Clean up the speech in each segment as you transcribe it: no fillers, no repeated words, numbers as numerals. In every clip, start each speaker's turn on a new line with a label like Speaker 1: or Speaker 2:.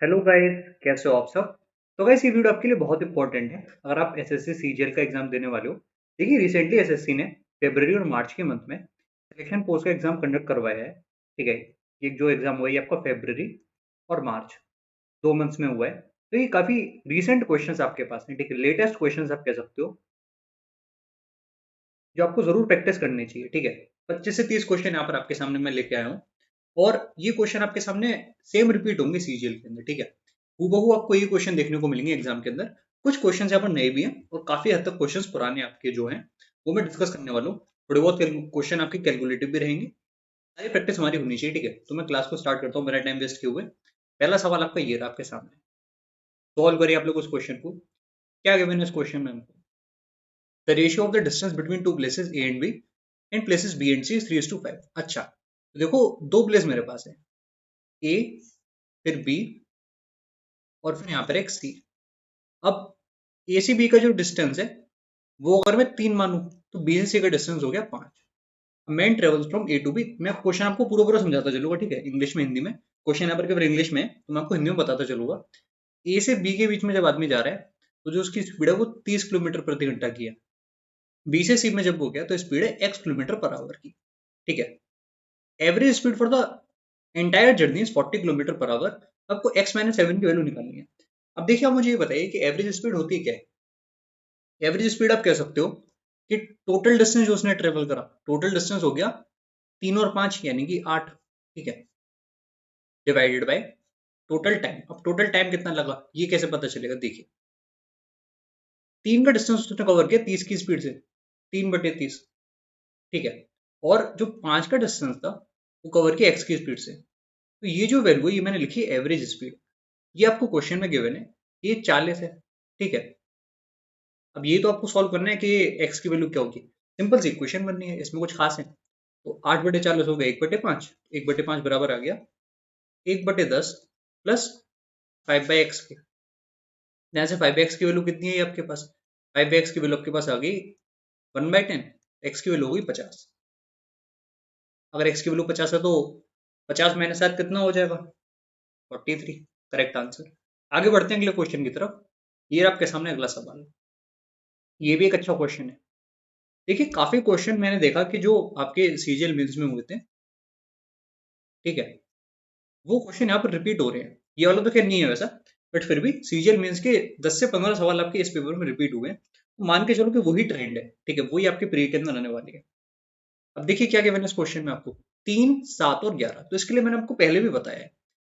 Speaker 1: Hello guys, कैसे हो आप सब। तो गाइस ये वीडियो आपके लिए बहुत इंपॉर्टेंट है अगर आप एसएससी सीजीएल का एग्जाम देने वाले हो। देखिए रिसेंटली एसएससी ने फरवरी और मार्च के मंथ में सिलेक्शन पोस्ट का एग्जाम कंडक्ट करवाया है। ठीक है, ये जो एग्जाम हुआ है ये आपका फरवरी और मार्च 2 मंथ्स में हुआ है। तो ये काफी रिसेंट क्वेश्चन आपके पास हैं, ठीक है, लेटेस्ट क्वेश्चन आप कह सकते हो, जो आपको जरूर प्रैक्टिस करनी चाहिए। ठीक है, 25 से 30 क्वेश्चन यहाँ पर आपके सामने मैं लेके आया हूँ और ये क्वेश्चन आपके सामने सेम रिपीट होंगे सीजीएल के अंदर। ठीक है, हूबहू आपको ये क्वेश्चन देखने को मिलेंगे एग्जाम के अंदर। कुछ क्वेश्चन यहाँ पर नए भी हैं और काफी हद तक क्वेश्चन पुराने आपके जो हैं वो मैं डिस्कस करने वाला हूँ। थोड़े बहुत क्वेश्चन आपके कैलकुलेटिव भी रहेंगे। सारी प्रैक्टिस हमारी होनी चाहिए। ठीक है, तो मैं क्लास को स्टार्ट करता हूँ मेरा टाइम वेस्ट किए हुए। पहला सवाल आपका ये रहा आपके सामने, सॉल्व करिए आप लोग उस क्वेश्चन को। क्या गिवन है इस क्वेश्चन में हमको? The ratio of the distance between two places A and B and places B and C is 3:5। अच्छा, तो देखो दो प्लेस मेरे पास है, ए फिर बी और फिर यहाँ पर एक सी। अब ए सी बी का जो डिस्टेंस है वो अगर मैं 3 मानूं तो बी से सी का डिस्टेंस हो गया 5। Man travels from A to B. मैं क्वेश्चन आपको पूरा पूरा समझाता चलूंगा, ठीक है, इंग्लिश में हिंदी में। क्वेश्चन यहाँ पर केवल इंग्लिश में है तो मैं आपको हिंदी में बताता चलूंगा। ए से बी के बीच में जब आदमी जा रहा है तो जो उसकी स्पीड है वो 30 किलोमीटर प्रति घंटा की है। बी से सी में जब हो गया तो स्पीड है x किलोमीटर पर आवर की। ठीक है, average speed for the entire journey is 40 kilometre per hour. आपको x-7 की वैल्यू निकालनी है। अब देखिए आप मुझे ये बताइए कि एवरेज स्पीड होती है क्या है। एवरेज स्पीड आप कह सकते हो कि टोटल डिस्टेंस जो उसने ट्रेवल करा, टोटल डिस्टेंस हो गया 3 और 5 यानी कि 8। ठीक है, डिवाइडेड बाय टोटल टाइम। अब टोटल टाइम कितना लगा ये कैसे पता चलेगा? देखिए 3 का डिस्टेंस उसने कवर किया 30 की स्पीड से, 3/30। ठीक है, और जो 5 का डिस्टेंस था वो कवर किया x की स्पीड से। तो ये जो वैल्यू है ये मैंने लिखी है एवरेज स्पीड। ये आपको क्वेश्चन में गिवन है, ये 40 है। ठीक है, अब ये तो आपको सॉल्व करना है कि x की वैल्यू क्या होगी। सिंपल सी इक्वेशन बननी है, इसमें कुछ खास है। तो 8/40 हो गया 1/5। 1/5 बराबर आ गया 1/10 प्लस 5/x के। यहाँ से 5x की वैल्यू कितनी है आपके पास? 5x की वैल्यू आपके पास आ गई 1/10। x की वैल्यू होगी 50। अगर x की वैल्यू 50 है तो 50 - 7 कितना हो जाएगा? 43। Correct answer. आगे बढ़ते हैं अगले क्वेश्चन की तरफ। ये आपके सामने अगला सवाल। ये भी एक अच्छा क्वेश्चन है। देखिए काफी क्वेश्चन मैंने देखा कि जो आपके सीजीएल मेंस में हुए थे, ठीक है, वो क्वेश्चन यहाँ पर रिपीट हो रहे हैं। ये वाला तो खैर नहीं है वैसा, बट फिर भी सीजीएल मेंस के 10 से 15 सवाल आपके इस पेपर में रिपीट हुए हैं। तो मान के चलो कि वही ट्रेंड है। ठीक है, वही आपके प्री के अंदर आने वाली है। अब देखिए क्या गिवन है इस क्वेश्चन में आपको, 3, 7 और 11। तो इसके लिए मैंने आपको पहले भी बताया है,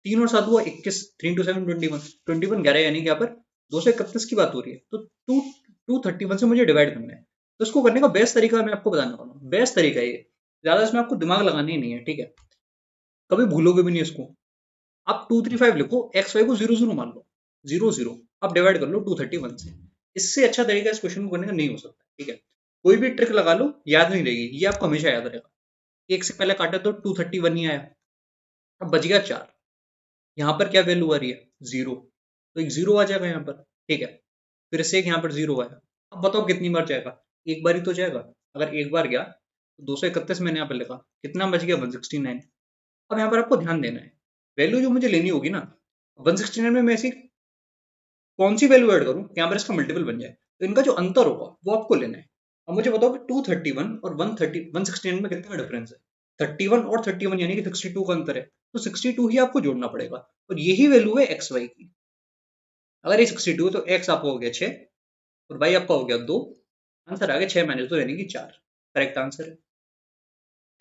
Speaker 1: 3 और 7 हुआ 21, 3 × 2 = 7 21, 21 11 यानी कि यहाँ पर 231 की बात हो रही है। तो 231 से मुझे डिवाइड करना है। तो इसको करने का बेस्ट तरीका मैं आपको बताने वाला हूँ। बेस्ट तरीका ये, ज्यादा इसमें आपको दिमाग लगाना ही नहीं है। ठीक है, कभी भूलोगे भी नहीं इसको। आप 235 लिखो, एक्स वाई को 0 0 मान लो, 0 0। आप डिवाइड कर लो 231 से। इससे अच्छा तरीका इस क्वेश्चन को करने का नहीं हो सकता। ठीक है, कोई भी ट्रिक लगा लो याद नहीं रहेगी, ये आपको हमेशा याद रहेगा। एक से पहले काटा तो 231 ही आया, अब बच गया 4। यहाँ पर क्या वैल्यू आ रही है? 0। तो एक 0 आ जाएगा यहाँ पर। ठीक है, फिर से एक यहाँ पर 0 आया। अब बताओ कितनी बार जाएगा? एक बार ही तो जाएगा। अगर एक बार गया तो 231 मैंने यहाँ पर लिखा, कितना बच गया? 169। अब यहाँ पर आपको ध्यान देना है, वैल्यू जो मुझे लेनी होगी ना, 169 में मैं ऐसी कौन सी वैल्यू ऐड करूं कि यहाँ पर इसका मल्टीपल बन जाए। तो इनका जो अंतर होगा वो आपको लेना है। अब मुझे बताओ कि 231 और 169 में कितना डिफरेंस है? 31 और 31 यानी कि 62 का अंतर है। तो 62 ही आपको जोड़ना पड़ेगा और यही वैल्यू है एक्स वाई की। अगर ये 62 तो एक्स आपका हो गया 6 और वाई आपका हो गया 2। आंसर आ गया 6 - 2 यानी कि 4। करेक्ट आंसर है।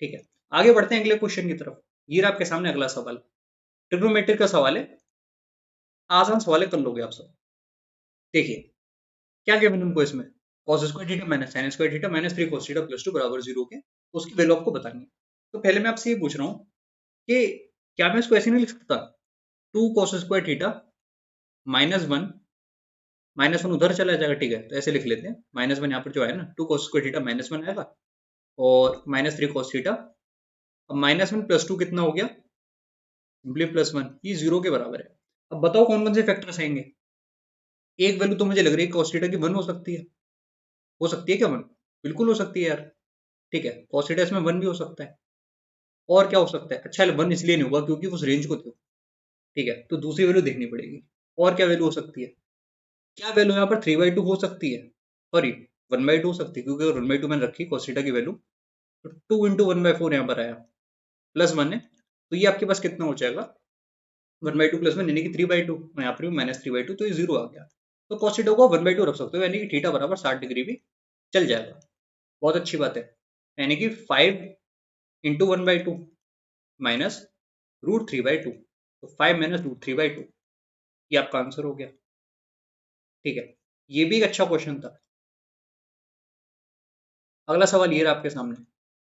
Speaker 1: ठीक है, आगे बढ़ते हैं अगले क्वेश्चन की तरफ। ये रहा आपके सामने अगला सवाल, ट्रिग्नोमेट्री का सवाल है। आसान सवाल है, कर लोगे आप सब। देखिए क्या गिवन हमको इसमें, cos square theta minus sin square theta minus 3 cos theta plus 2 बराबर 0 के, उसकी वैल्यू आपको बतानी है। तो पहले मैं आपसे ये पूछ रहा हूँ कि क्या मैं इसको ऐसे नहीं लिख सकता, 2 cos स्क्वायर थीटा -1, -1 उधर चला जाएगा। ठीक है, तो ऐसे लिख लेते हैं, -1 यहाँ पर जो है ना, 2 cos स्क्वायर थीटा -1 आएगा और -3 cos थीटा। अब -1 प्लस 2 कितना हो गया? सिंपली +1, ये 0 के बराबर है। अब बताओ कौन कौन से फैक्टर्स आएंगे। एक वैल्यू तो मुझे लग रही है cos थीटा की 1 हो सकती है। हो सकती है क्या 1? बिल्कुल हो सकती है यार। ठीक है, cos थीटा इसमें 1 भी हो सकता है। और क्या हो सकता है? अच्छा 1 इसलिए नहीं होगा क्योंकि उस रेंज को देखो, ठीक है, तो दूसरी वैल्यू देखनी पड़ेगी। और क्या वैल्यू हो सकती है? क्या वैल्यू यहाँ पर 3/2 हो सकती है, सॉरी 1/2 हो सकती है, क्योंकि अगर 1/2 मैंने रखी cos थीटा की वैल्यू, तो 2 इंटू 1/4 यहाँ पर आया, +1 है, तो ये आपके पास कितना हो जाएगा, 1/2 +1 यानी कि 3/2, और यहाँ पर भी -3/2, तो ये 0 आ गया। तो cos थीटा को 1/2 रख सकते हो, यानी कि थीटा बराबर 60 डिग्री भी चल जाएगा। बहुत अच्छी बात है, यानी कि 5 इंटू 1/2 माइनस √3/2, तो 5 माइनस √3/2, ये आपका आंसर हो गया। ठीक है, ये भी एक अच्छा क्वेश्चन था। अगला सवाल ये रहा आपके सामने,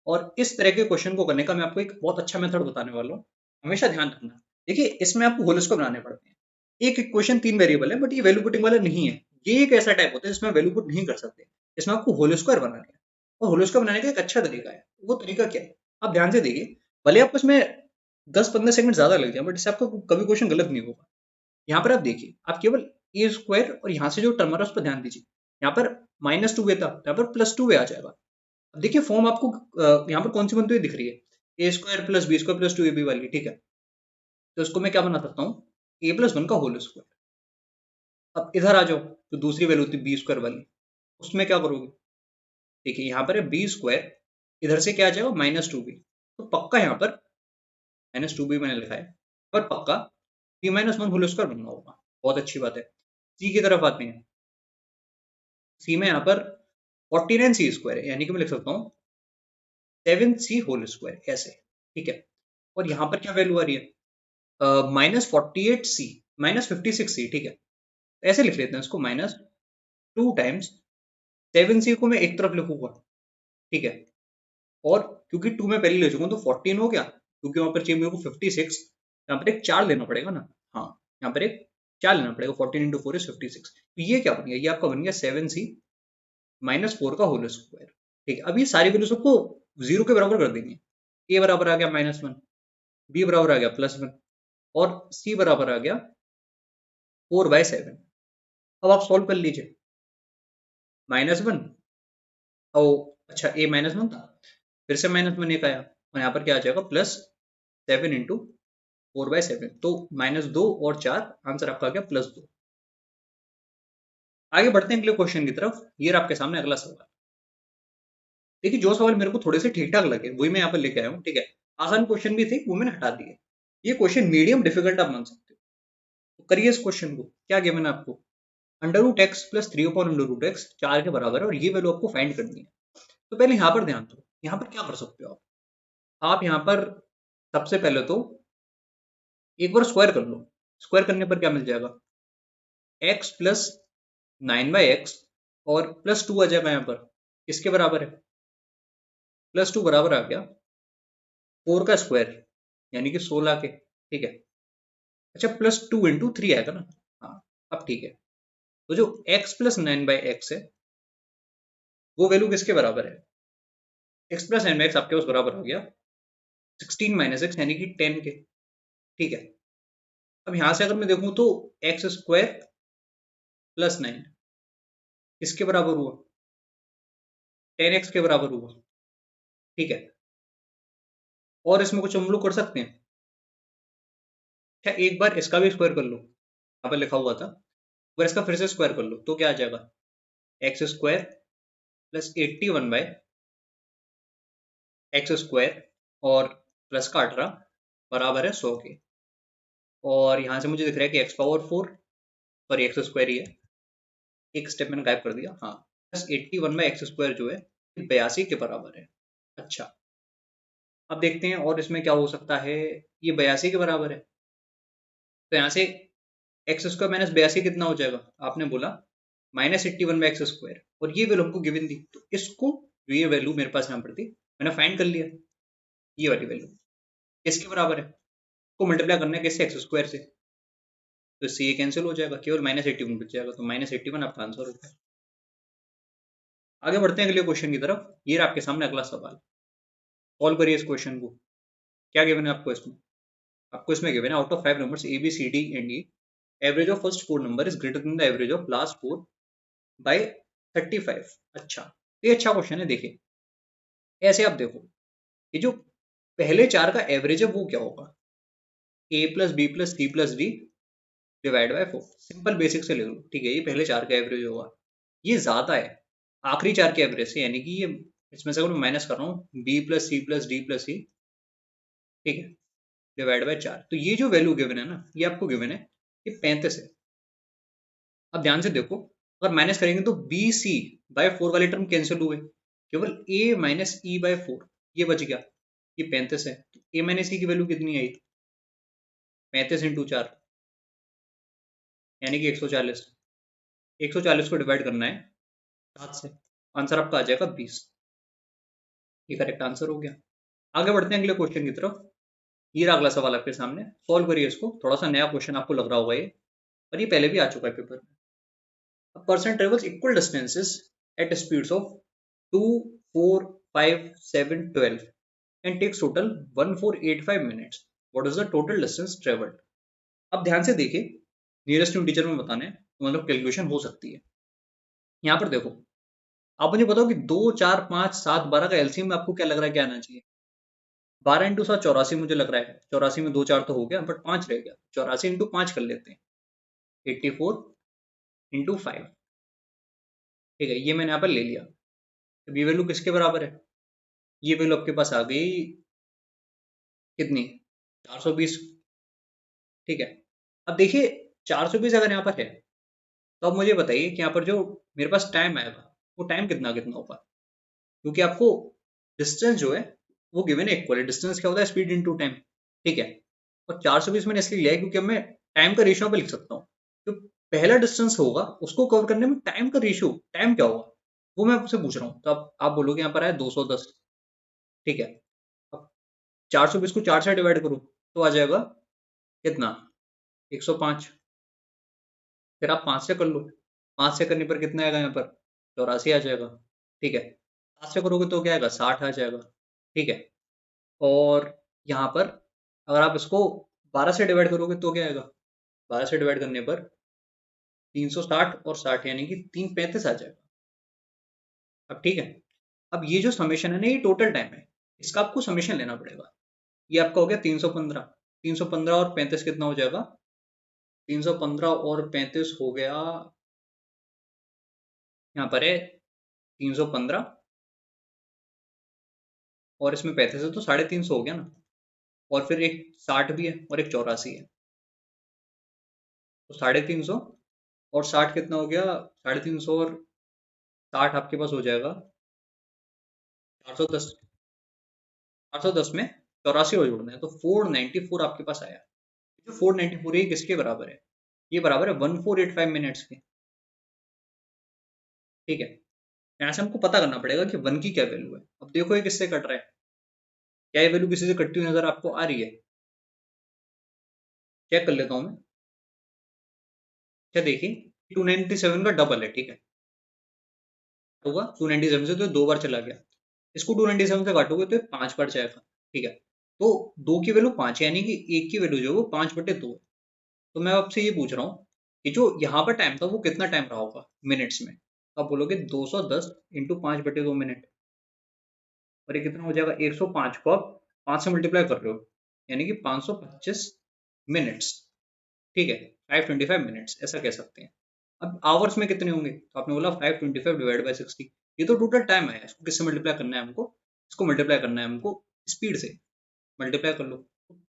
Speaker 1: और इस तरह के क्वेश्चन को करने का मैं आपको एक बहुत अच्छा मेथड बताने वाला हूँ। हमेशा ध्यान रखना, देखिए इसमें आपको होल स्क्वायर बनाने पड़ते हैं। एक इक्वेशन 3 वेरिएबल है, बट ये वैल्यू पुटिंग वाला नहीं है। ये एक ऐसा टाइप होता है जिसमें वैल्यू पुट नहीं कर सकते, इसमें आपको होल स्क्वायर बनाना है। और होल स्क्वायर बनाने का एक अच्छा तरीका है, वो तरीका क्या है, आप ध्यान से देखिए। भले आपको इसमें 10-15 सेकंड ज्यादा लग जाए, बट इससे आपका कभी क्वेश्चन गलत नहीं होगा। यहाँ पर आप देखिए, आप केवल ए स्क्वायर और यहाँ से जो टर्म आ रहा है उस पर ध्यान दीजिए। यहाँ पर -2a था, यहाँ पर +2a आ जाएगा। अब देखिए फॉर्म आपको यहाँ पर कौन सी बनती हुई दिख रही है, A square plus B square plus 2ab वाली, ठीक है। तो इसको मैं क्या बना सकता हूँ, a+1 का होल स्क्वायर। अब इधर आ जाओ, तो दूसरी वैल्यू थी बी स्क्वायर वाली, उसमें क्या करोगे, देखिए यहाँ पर है बी स्क्वायर, इधर से क्या आ जाएगा -2b, तो पक्का यहाँ पर -2b मैंने लिखा है, पर पक्का b-1 होल स्क्वायर बनना होगा। बहुत अच्छी बात है। सी की तरफ आते हैं, सी में यहाँ पर 49c स्क्वायर है, यानी कि मैं लिख सकता हूँ 7c होल स्क्वायर, ऐसे, ठीक है। और यहाँ पर क्या वैल्यू आ रही है, -48c, -56c, ठीक है। ऐसे लिख लेते हैं इसको, -2 टाइम्स 7c को मैं एक तरफ लिखूंगा, ठीक है। और क्योंकि 2 मैं पहले ले चुका हूँ, तो 14 हो गया, क्योंकि वहां पर चाहिए मेरे को 56, यहाँ पर एक 4 लेना पड़ेगा ना, हाँ, यहाँ पर एक 4 लेना पड़ेगा, 14 इंटू 4 इज 56, तो ये क्या बन गया, ये आपका बन गया 7c -4 का होल स्क्वायर, ठीक है। अब ये सारी वैल्यू सबको 0 के बराबर कर देंगे। ए बराबर आ गया -1, बी बराबर आ गया +1, और सी बराबर आ गया 4/7। अब आप सॉल्व कर लीजिए, -1, ओ अच्छा ए -1 था, फिर से -1 एक आया, और यहाँ पर क्या आ जाएगा +7 इंटू 4/7, तो -2 और 4, आंसर आपका आ गया +2। आगे बढ़ते हैं अगले क्वेश्चन की तरफ। ये रहा आपके सामने अगला सवाल। देखिए जो सवाल मेरे को थोड़े से ठीक ठाक लगे वही मैं यहाँ पर लेके आया हूँ, ठीक है। आसान क्वेश्चन भी थे, वो मैंने हटा दिए। ये क्वेश्चन मीडियम डिफिकल्ट आप मान सकते हो, तो करिए इस क्वेश्चन को। क्या गिवन है आपको, √x प्लस 3/√x 4 के बराबर है, और ये वैल्यू आपको फाइंड करनी है। तो पहले यहाँ पर ध्यान दो, यहाँ पर क्या कर सकते हो आप यहाँ पर सबसे पहले तो एक बार स्क्वायर कर लो। स्क्वायर करने पर क्या मिल जाएगा, x प्लस 9/x और +2 आ जाएगा, यहाँ पर किसके बराबर है, +2 बराबर आ गया 4 का स्क्वायर, यानी कि 16 के, ठीक है। अच्छा +2 इंटू 3 आएगा ना, हाँ, अब ठीक है। तो जो x प्लस 9/x है, वो वैल्यू किसके बराबर है, x प्लस 9/x आपके पास बराबर हो गया 16 माइनस x, यानी कि 10 के, ठीक है। अब यहां से अगर मैं देखूं तो एक्स स्क्वायर प्लस 9 किसके बराबर हुआ, 10x के बराबर हुआ, ठीक है। और इसमें कुछ हम लोग कर सकते हैं, अच्छा एक बार इसका भी स्क्वायर कर लो, यहाँ पर लिखा हुआ था, अगर इसका फिर से स्क्वायर कर लो तो क्या आ जाएगा, x square plus 81/x square और प्लस का 18 बराबर है 100 के। और यहाँ से मुझे दिख रहा है कि x⁴ पर एक्स स्क्वायर ही है, एक स्टेप मैंने गायब कर दिया, हाँ, +81/x² जो है 82 के बराबर है। अच्छा, अब देखते हैं और इसमें क्या हो सकता है, ये 82 के बराबर है, तो यहाँ से x² माइनस 82 कितना हो जाएगा, आपने बोला -81/x², और ये वैल्यू हमको गिवन थी, तो इसको जो ये वैल्यू मेरे पास यहाँ पर थी मैंने फाइंड कर लिया, ये वाली वैल्यू इसके बराबर है, को मल्टीप्लाई करना है किससे, x² से, तो इससे ये कैंसिल हो जाएगा, केवल -81 बच जाएगा, तो -81 आपका आंसर होगा। आगे बढ़ते हैं अगले क्वेश्चन की तरफ। ये रहा आपके सामने अगला सवाल, सॉल्व करिए इस क्वेश्चन को। क्या गिवन है आपको इसमें, आपको इसमें गिवन है out of 5 numbers A B C D and E, average of first 4 number is greater than the average of last 4 by 35। अच्छा, ये अच्छा क्वेश्चन है। देखिए ऐसे आप देखो, ये जो पहले 4 का एवरेज है वो क्या होगा, A plus B plus C plus D divide by 4। Simple basic से ले लो, ठीक है। ये पहले 4 का एवरेज होगा, ये ज्यादा है आखिरी 4 के एवरेज से, यानी कि ये इसमें से अगर मैं माइनस कर रहा हूँ B plus C plus D plus C, ठीक है, डिवाइड बाय 4, तो ये जो वैल्यू गिवन है ना, ये आपको गिवन है, ये 35 है। अब ध्यान से देखो, अगर माइनस करेंगे तो बी सी बाय 4 वाले टर्म कैंसिल हुए, केवल ए माइनस ई बाय 4 ये बच गया, ये 35 है। तो ए माइनस ई की वैल्यू कितनी आई, 35 इंटू 4 यानी कि 140। 140 को डिवाइड करना है 7 से, आंसर आपका आ जाएगा 20। ये करेक्ट आंसर हो गया। आगे बढ़ते हैं अगले क्वेश्चन की तरफ। ये रहा अगला सवाल आपके सामने, सॉल्व करिए इसको। थोड़ा सा नया क्वेश्चन आपको लग रहा होगा ये, पर ये पहले भी आ चुका है पेपर में। A person travels equal distances at speeds of 2, 4, 5, 7, 12 and takes total 1485 minutes. What is the total distance traveled? अब ध्यान से देखिए, नियरेस्ट टू टीचर में बताने तो मतलब कैलकुलेशन हो सकती है। यहाँ पर देखो, आप मुझे बताओ कि 2, 4, 5, 7, 12 का एलसीएम में आपको क्या लग रहा है क्या आना चाहिए? 12 इंटू 7 84 मुझे लग रहा है। 84 में 2 4 तो हो गया, बट 5 रह गया। 84 इंटू 5 कर लेते हैं, 84 इंटू 5, ठीक है, ये मैंने यहाँ पर ले लिया। अब ये वैल्यू किसके बराबर है? ये वैल्यू आपके पास आ गई कितनी, 420, ठीक है। अब देखिए 420 अगर यहाँ पर है, तो अब मुझे बताइए कि यहाँ पर जो मेरे पास टाइम आएगा वो टाइम कितना कितना होगा, क्योंकि आपको डिस्टेंस जो है वो गिवन है इक्वल है। डिस्टेंस क्या होता है, स्पीड इनटू टाइम, ठीक है। और 420 मैंने इसलिए लिया है क्योंकि अब मैं टाइम का रेशियो पे लिख सकता हूँ। तो पहला डिस्टेंस होगा उसको कवर करने में टाइम का रेशियो, टाइम क्या होगा वो मैं आपसे पूछ रहा हूँ। तो आप बोलोगे यहाँ पर आया 210, ठीक है। अब 420 को 4 से डिवाइड करो तो आ जाएगा कितना, 105। फिर आप 5 से कर लो, 5 से करने पर कितना आएगा यहाँ पर, 84 आ जाएगा, ठीक है। 7 से करोगे तो क्या आएगा, 60 आ जाएगा, ठीक है। और यहाँ पर अगर आप इसको 12 से डिवाइड करोगे तो क्या आएगा, 12 से डिवाइड करने पर 360 और 60 यानी कि 335 आ जाएगा। अब ठीक है, अब ये जो समेशन है ना, ये टोटल टाइम है, इसका आपको समेशन लेना पड़ेगा। ये आपका हो गया 315, 315 और 35 कितना हो जाएगा, 315 और 35 हो गया, यहाँ पर है 315 और इसमें 35 है तो 350 हो गया ना। और फिर एक 60 भी है और एक 84 है, तो 350 और 60 कितना हो गया, 350 और 60 आपके पास हो जाएगा 410। 410 में 84 और जोड़ना है तो 494 आपके पास आया। जो 494 है किसके बराबर है, ये बराबर है 1485 मिनट्स के, ठीक है। यहाँ से हमको पता करना पड़ेगा कि 1 की क्या वैल्यू है। अब देखो ये किससे कट रहा है, क्या ये वैल्यू किसी से कटती हुई नजर आपको आ रही है? चेक कर लेता हूं मैं। क्या देखिए, 297 का डबल है, ठीक है, होगा 297 से, तो 2 बार चला गया। इसको 297 से काटोगे तो 5 बार जाएगा, ठीक है। तो 2 की वैल्यू 5 है, यानी कि 1 की वैल्यू जो है वो 5/2 है। तो मैं आपसे ये पूछ रहा हूँ कि जो यहाँ पर टाइम था वो कितना टाइम रहा होगा मिनट्स में। तो आप बोलोगे 210 इंटू 5/2 मिनट, और ये कितना हो जाएगा, 105 को आप 5 से मल्टीप्लाई कर रहे हो, यानी कि 525 मिनट्स, ठीक है, 525 मिनट्स ऐसा कह सकते हैं। अब आवर्स में कितने होंगे, तो आपने बोला 525 डिवाइड बाय 60, ये तो टोटल टाइम है। इसको किससे मल्टीप्लाई करना है हमको, इसको मल्टीप्लाई करना है हमको स्पीड से, मल्टीप्लाई कर लो।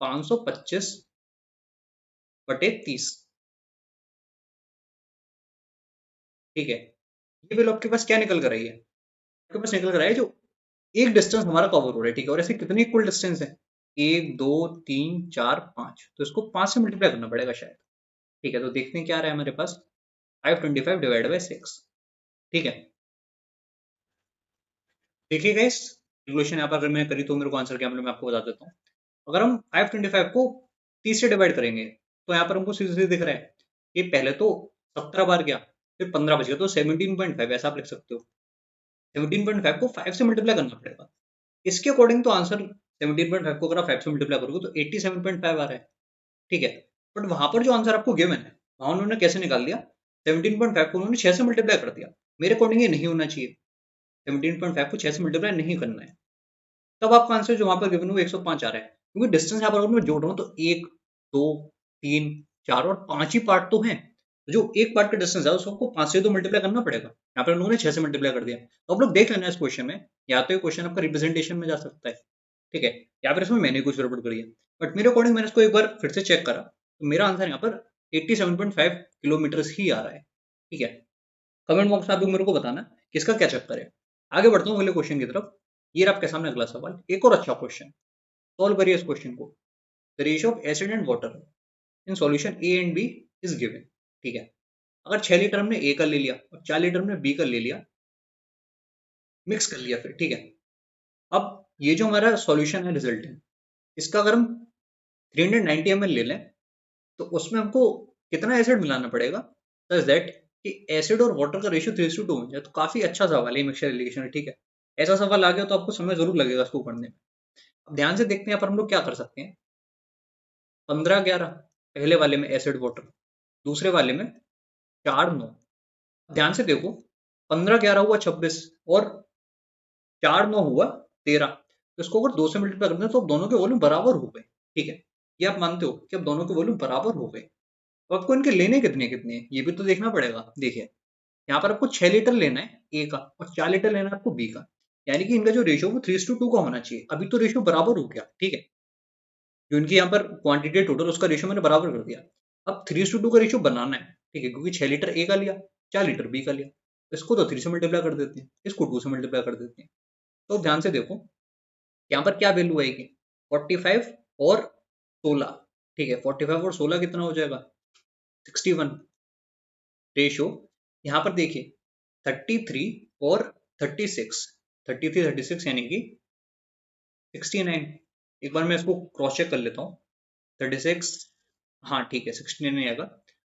Speaker 1: 525/30, ठीक है। ये वैल्यू आपके पास क्या निकल कर आई है, आपके पास निकल कर आई है जो एक डिस्टेंस हमारा कवर हो रहा है, ठीक है। और ऐसे कितने इक्वल डिस्टेंस है, 1 2 3 4 5, तो इसको 5 से मल्टीप्लाई करना पड़ेगा शायद, ठीक है। तो देखते हैं क्या आ रहा है हमारे पास, 525 डिवाइड बाय 6, ठीक है। देखिए गाइस, कैलकुलेशन यहाँ पर अगर मैंने करी तो मेरे को आंसर क्या मिला मैं आपको बता देता हूँ। अगर हम 525 को 30 से डिवाइड करेंगे तो यहाँ पर हमको सीधे सीधे दिख रहा है कि पहले तो 17 बार गया, फिर 15 बच गया, तो 17.5 ऐसा आप लिख सकते हो। 17.5 को 5 से मल्टीप्लाई करना पड़ेगा। इसके अकॉर्डिंग तो आंसर 17.5 को अगर आप 5 से मल्टीप्लाई करोगे तो 87.5 आ रहा है, ठीक है। बट वहां पर जो आंसर आपको गिवन है वहां उन्होंने कैसे निकाल दिया, 17.5 को उन्होंने 6 से मल्टीप्लाई कर दिया। मेरे अकॉर्डिंग ये नहीं होना चाहिए, 17.5 को 6 से मल्टीप्लाई नहीं करना है। तब आपका आंसर जो वहां पर गिवन है वो 105 आ रहा है, क्योंकि डिस्टेंस यहाँ पर अगर मैं जोड़ रहा हूँ तो 1 2, 3, 4 और 5 ही पार्ट तो हैं। तो जो एक पार्ट का डिस्टेंस है उसको 5 से तो मल्टीप्लाई करना पड़ेगा। यहाँ पर हम लोगों ने 6 से मल्टीप्लाई कर दिया। तो आप लोग देख लेना इस क्वेश्चन में, या तो ये क्वेश्चन आपका रिप्रेजेंटेशन में जा सकता है, ठीक है, या फिर इसमें मैंने कुछ गड़बड़ करी है। बट मेरे अकॉर्डिंग मैंने इसको एक बार फिर से चेक करा, तो मेरा आंसर यहाँ पर 87.5 किलोमीटर ही आ रहा है, ठीक है। कमेंट बॉक्स में आप लोग मेरे को बताना कि इसका क्या चक्कर है। आगे बढ़ता हूँ अगले क्वेश्चन की तरफ। ये रहा आपके सामने अगला सवाल, एक और अच्छा क्वेश्चन। सॉल्व करिए इस क्वेश्चन को। The ratio of acid and water in solution A and B is given, ठीक है। अगर 6 लीटर हमने ए का ले लिया और 4 लीटर हमने बी का ले लिया, मिक्स कर लिया फिर, ठीक है। अब ये जो हमारा सॉल्यूशन है, रिजल्ट है, इसका अगर हम 390 ml ले लें, तो उसमें हमको कितना एसिड मिलाना पड़ेगा सच दैट कि एसिड और वाटर का रेशियो 3:2 हो जाए। तो काफी अच्छा सवाल है मिक्सचर एलिगेशन, ठीक है। ऐसा सवाल आ गया तो आपको समय जरूर लगेगा इसको पढ़ने में। अब ध्यान से देखते हैं यहाँ पर हम लोग क्या कर सकते हैं। 15-11 पहले वाले में एसिड वाटर, दूसरे वाले में 4-9। ध्यान से देखो, 15-11 हुआ 26 और 4-9 हुआ 13। तो इसको अगर 2 से मल्टीप्लाई करते हैं तो अब दोनों के वॉल्यूम बराबर हो गए, ठीक है। ये आप मानते हो कि अब दोनों के वॉल्यूम बराबर हो गए। तो आपको इनके लेने कितने कितने हैं ये भी तो देखना पड़ेगा। देखिए, यहाँ पर आपको 6 लीटर लेना है ए का और 4 लीटर लेना है आपको बी का, यानी कि इनका जो रेशियो वो 3:2 का होना चाहिए। अभी तो रेशियो बराबर हो गया, ठीक है। जो इनकी यहाँ पर क्वांटिटी टोटल उसका रेशियो मैंने बराबर कर दिया। अब 3:2 का रेशियो बनाना है, ठीक है, क्योंकि 6 लीटर ए का लिया, 4 लीटर बी का लिया। इसको तो 3 से मल्टीप्लाई कर देते हैं, इसको 2 से मल्टीप्लाई कर देते हैं। तो ध्यान से देखो यहाँ पर क्या वैल्यू आएगी, 45 और 16, ठीक है। 45 और 16 कितना हो जाएगा, 61। रेशियो यहाँ पर देखिए 33 और 36, 33 36 यानी कि 69। एक बार मैं इसको क्रॉस चेक कर लेता हूँ। 36, हाँ ठीक है, 69 आएगा।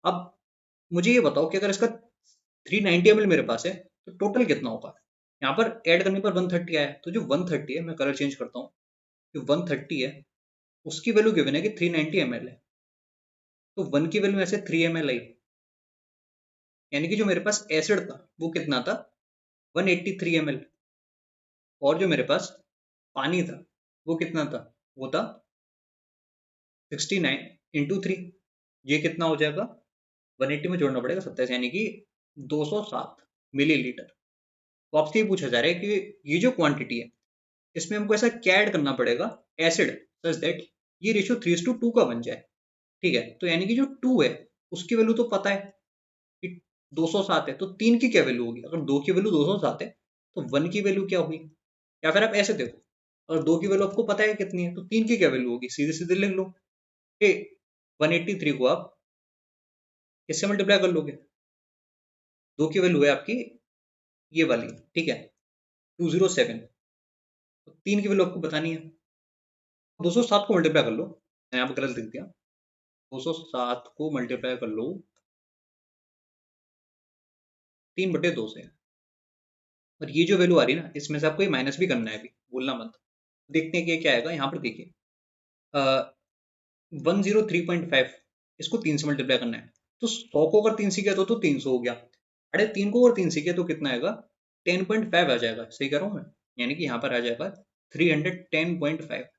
Speaker 1: अब मुझे ये बताओ कि अगर इसका 390 ml मेरे पास है तो टोटल कितना होगा। यहाँ पर ऐड करने पर 130 आया, तो जो 130 है, मैं कलर चेंज करता हूँ, जो 130 है उसकी वैल्यू गिवन है कि 390 ml है। तो 1 की वैल्यू ऐसे 3 ml आई, यानी कि जो मेरे पास एसिड था वो कितना था, 183 ml। और जो मेरे पास पानी था वो कितना था, वो था 69 इंटू 3। ये कितना हो जाएगा, 180 में जोड़ना पड़ेगा 27, यानी कि 207 मिलीलीटर। तो आपसे ये पूछा जा रहा है कि ये जो क्वांटिटी है इसमें हमको ऐसा क्या ऐड करना पड़ेगा, एसिड, सच दैट ये रेशियो 3:2 का बन जाए, ठीक है। तो यानी कि जो 2 है उसकी वैल्यू तो पता है कि 207 है, तो 3 की क्या वैल्यू होगी। अगर 2 की वैल्यू 207 है तो 1 की वैल्यू क्या होगी। या फिर आप ऐसे देखो, अगर 2 की वैल्यू आपको पता है कितनी है तो 3 की क्या वैल्यू होगी, सीधे सीधे लिख लो। 183 को आप किससे मल्टीप्लाई कर लोगे, 2 की वैल्यू है आपकी ये वाली, ठीक है, 207। तो 3 की वैल्यू आपको बतानी है, 207 को मल्टीप्लाई कर लो। मैं यहाँ पे गलत लिख दिया, 207 को मल्टीप्लाई कर लो 3/2 से। और ये जो वैल्यू आ रही है ना, इसमें से आपको ये माइनस भी करना है, अभी भूलना मत। देखते हैं कि ये क्या आएगा। यहाँ पर देखिए 103.5, इसको 3 से मल्टीप्लाई करना है। तो 100 को अगर 3 से किया तो 300 हो गया। 3.5 को अगर 3 से किया तो कितना आएगा, 10.5 आ जाएगा। सही कह रहा हूँ मैं, यानी कि यहाँ पर आ जाएगा 310.5।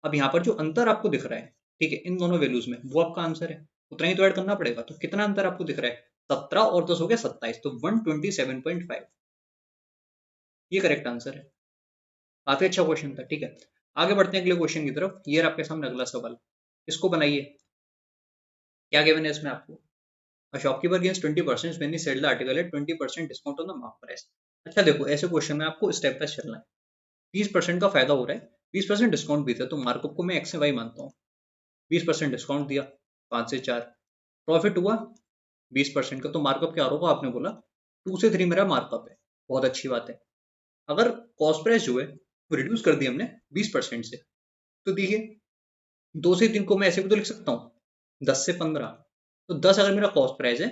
Speaker 1: अब यहाँ पर जो अंतर आपको दिख रहा है, ठीक है, इन दोनों वैल्यूज में, वो आपका आंसर है। उतना ही तो ऐड करना पड़ेगा। तो कितना अंतर आपको दिख रहा है, 17 और 10 हो गया 27, तो 127.5 ये करेक्ट आंसर है। काफी अच्छा क्वेश्चन था, ठीक है। आगे बढ़ते हैं अगले क्वेश्चन की तरफ। ये आपके सामने अगला सवाल, इसको बनाइए। क्या गिवन है इसमें आपको, A shopkeeper gains 20% when he sell the article at 20% discount on the mark price। अच्छा देखो, ऐसे क्वेश्चन में आपको स्टेप बाय चलना है। 20% का फायदा हो रहा है, 20% डिस्काउंट भी था, तो मार्कअप को मैं एक्स से वाई मानता हूँ। 20% डिस्काउंट दिया, 5 से 4 प्रॉफिट हुआ 20% का, तो मार्कअप क्या होगा आपने बोला 2 से 3 मेरा मार्कअप है। बहुत अच्छी बात है। अगर कॉस्ट प्राइस जो है वो रिड्यूस कर दी हमने 20% से, तो देखिए 2 से 3 को मैं ऐसे भी तो लिख सकता हूँ 10 से 15। तो 10 अगर मेरा कॉस्ट प्राइस है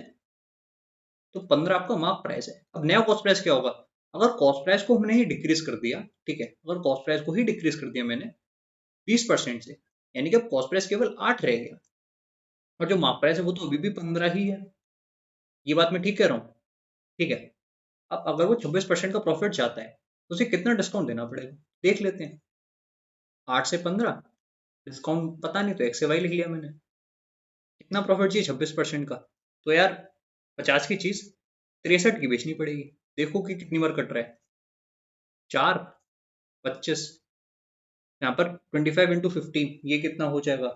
Speaker 1: तो 15 आपका मार्क प्राइस है। अब नया कॉस्ट प्राइस क्या होगा, अगर कॉस्ट प्राइस को हमने ही डिक्रीज कर दिया, ठीक है, अगर कॉस्ट प्राइस को ही डिक्रीज कर दिया मैंने 20% से, यानी कि अब कॉस्ट प्राइस केवल 8 रह गया, और जो मार्क प्राइस है वो तो अभी भी 15 ही है। ये बात मैं ठीक कह रहा हूँ, ठीक है। अब अगर वो 26% का प्रॉफिट जाता है तो उसे कितना डिस्काउंट देना पड़ेगा, देख लेते हैं। 8 से 15 डिस्काउंट पता नहीं, तो एक्स से वाई लिख लिया मैंने। कितना प्रॉफिट चाहिए? 26% का। तो यार 50 की चीज 63 की बेचनी पड़ेगी। देखो कि कितनी बार कट रहा है। 4, 25, यहाँ पर 25 इंटू 15, ये कितना हो जाएगा?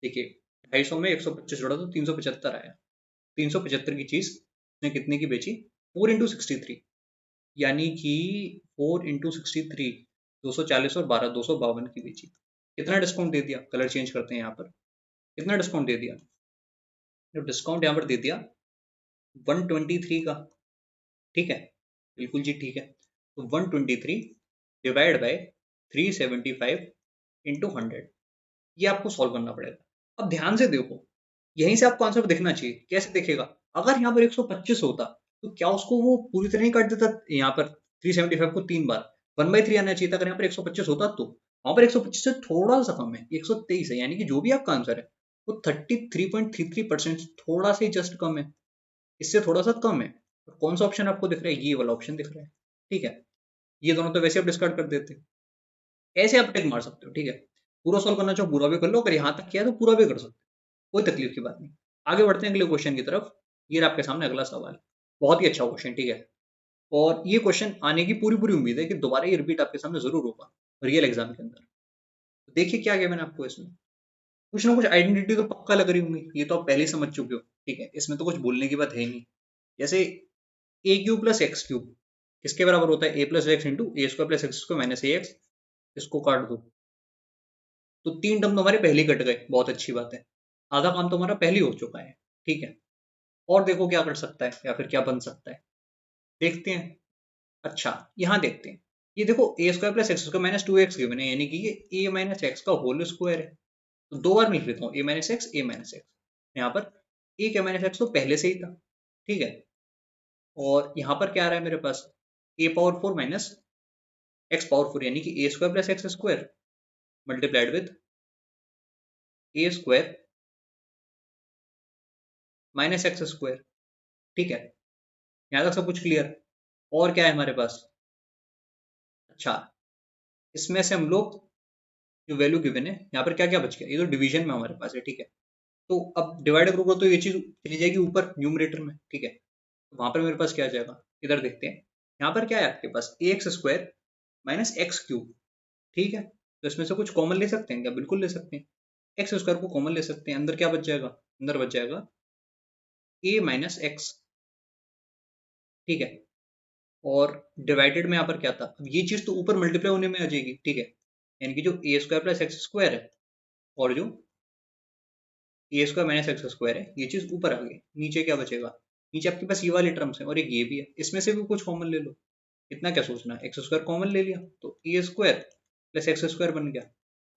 Speaker 1: देखिए 250 में 125 जोड़ा तो 375 आया। 375 की चीज ने कितने की बेची? 4 इंटू 63, यानी कि 4 इंटू 63, 240 और 12, 252 की बेची। कितना डिस्काउंट दे दिया? कलर चेंज करते हैं यहाँ पर। कितना डिस्काउंट दे दिया? तो डिस्काउंट यहाँ पर दे दिया 123 का। ठीक है, बिल्कुल जी ठीक है। तो 123 डिवाइड बाय 375 इंटू 100, ये आपको सॉल्व करना पड़ेगा। अब ध्यान से देखो, यहीं से आपको आंसर दिखना चाहिए। कैसे दिखेगा? अगर यहाँ पर 125 होता तो क्या उसको वो पूरी तरह नहीं काट देता? यहाँ पर 375 को 3 बार 1/3 आना चाहिए था। अगर यहाँ पर 125 होता तो वहां पर 125 से थोड़ा सा कम है, 123 है, यानी कि जो भी आपका आंसर है वो 33.33%, थोड़ा सा जस्ट कम है, इससे थोड़ा सा कम है। और कौन सा ऑप्शन आपको दिख रहा है? ये वाला ऑप्शन दिख रहा है। ठीक है, ये दोनों तो वैसे आप डिस्कार्ड कर देते। ऐसे आप टिक मार सकते हो। ठीक है, पूरा सॉल्व करना चाहो पूरा भी कर लो, अगर यहाँ तक किया तो पूरा भी कर सकते हो, कोई तकलीफ की बात नहीं। आगे बढ़ते हैं अगले क्वेश्चन की तरफ। ये रहा आपके सामने अगला सवाल। बहुत ही अच्छा क्वेश्चन, ठीक है। और ये क्वेश्चन आने की पूरी पूरी उम्मीद है कि दोबारा ये रिपीट आपके सामने जरूर होगा रियल एग्जाम के अंदर। तो देखिए क्या किया मैंने आपको इसमें। कुछ ना कुछ आइडेंटिटी तो पक्का लग रही होंगी, ये तो आप पहले ही समझ चुके हो। ठीक है, इसमें तो कुछ बोलने की बात है ही नहीं। जैसे A cube plus X cube किसके बराबर होता है? A plus X into A square plus x square minus A X. इसको काट दो तो 3 टर्म तो हमारे पहले ही कट गए, बहुत अच्छी बात है। आधा काम तो हमारा पहले ही हो चुका है। ठीक है, और देखो क्या कर सकता है या फिर क्या बन सकता है, देखते हैं। अच्छा, यहाँ देखते हैं। ये देखो a square plus x square minus 2x given है, यानी कि ये ए माइनस एक्स का होल स्क्वायर है। तो 2 बार मैं लिख लेता हूँ, a minus x, a minus x. यहाँ पर ए के माइनस एक्स तो पहले से ही था। ठीक है, और यहाँ पर क्या आ रहा है मेरे पास? A power 4 minus x power 4, यानी कि a square plus x square multiplied with a square minus x square. ठीक है, यहाँ तक सब कुछ क्लियर। और क्या है हमारे पास? अच्छा, इसमें से हम लोग जो वैल्यू गिवन है यहाँ पर क्या क्या बच गया? ये तो डिवीजन में हमारे पास है। ठीक है, तो अब डिवाइड करोगे तो ये चीज चली जाएगी ऊपर न्यूमरेटर में। ठीक है, तो वहां पर मेरे पास क्या आ जाएगा? इधर देखते हैं। यहाँ पर क्या है आपके पास? A x square minus x cube. ठीक है, तो इसमें से कुछ कॉमन ले सकते हैं क्या? बिल्कुल ले सकते हैं। एक्स स्क्वायर को कॉमन ले सकते हैं, अंदर क्या बच जाएगा? अंदर बच जाएगा ए माइनस एक्स। ठीक है, और डिवाइडेड में यहाँ पर क्या था? अब ये चीज तो ऊपर मल्टीप्लाई होने में आ जाएगी। ठीक है, यानी कि जो ए स्क्वायर प्लस एक्स स्क्वायर है और जो ए स्क्वायर माइनस एक्स स्क्वायर है, ये चीज ऊपर आ गई। नीचे क्या बचेगा? नीचे आपके पास ये वाले टर्म्स है और एक ये भी है, इसमें से भी कुछ कॉमन ले लो। इतना क्या सोचना है, एक्स स्क्वायर कॉमन ले लिया तो ए स्क्वायर प्लस एक्स स्क्वायर बन गया।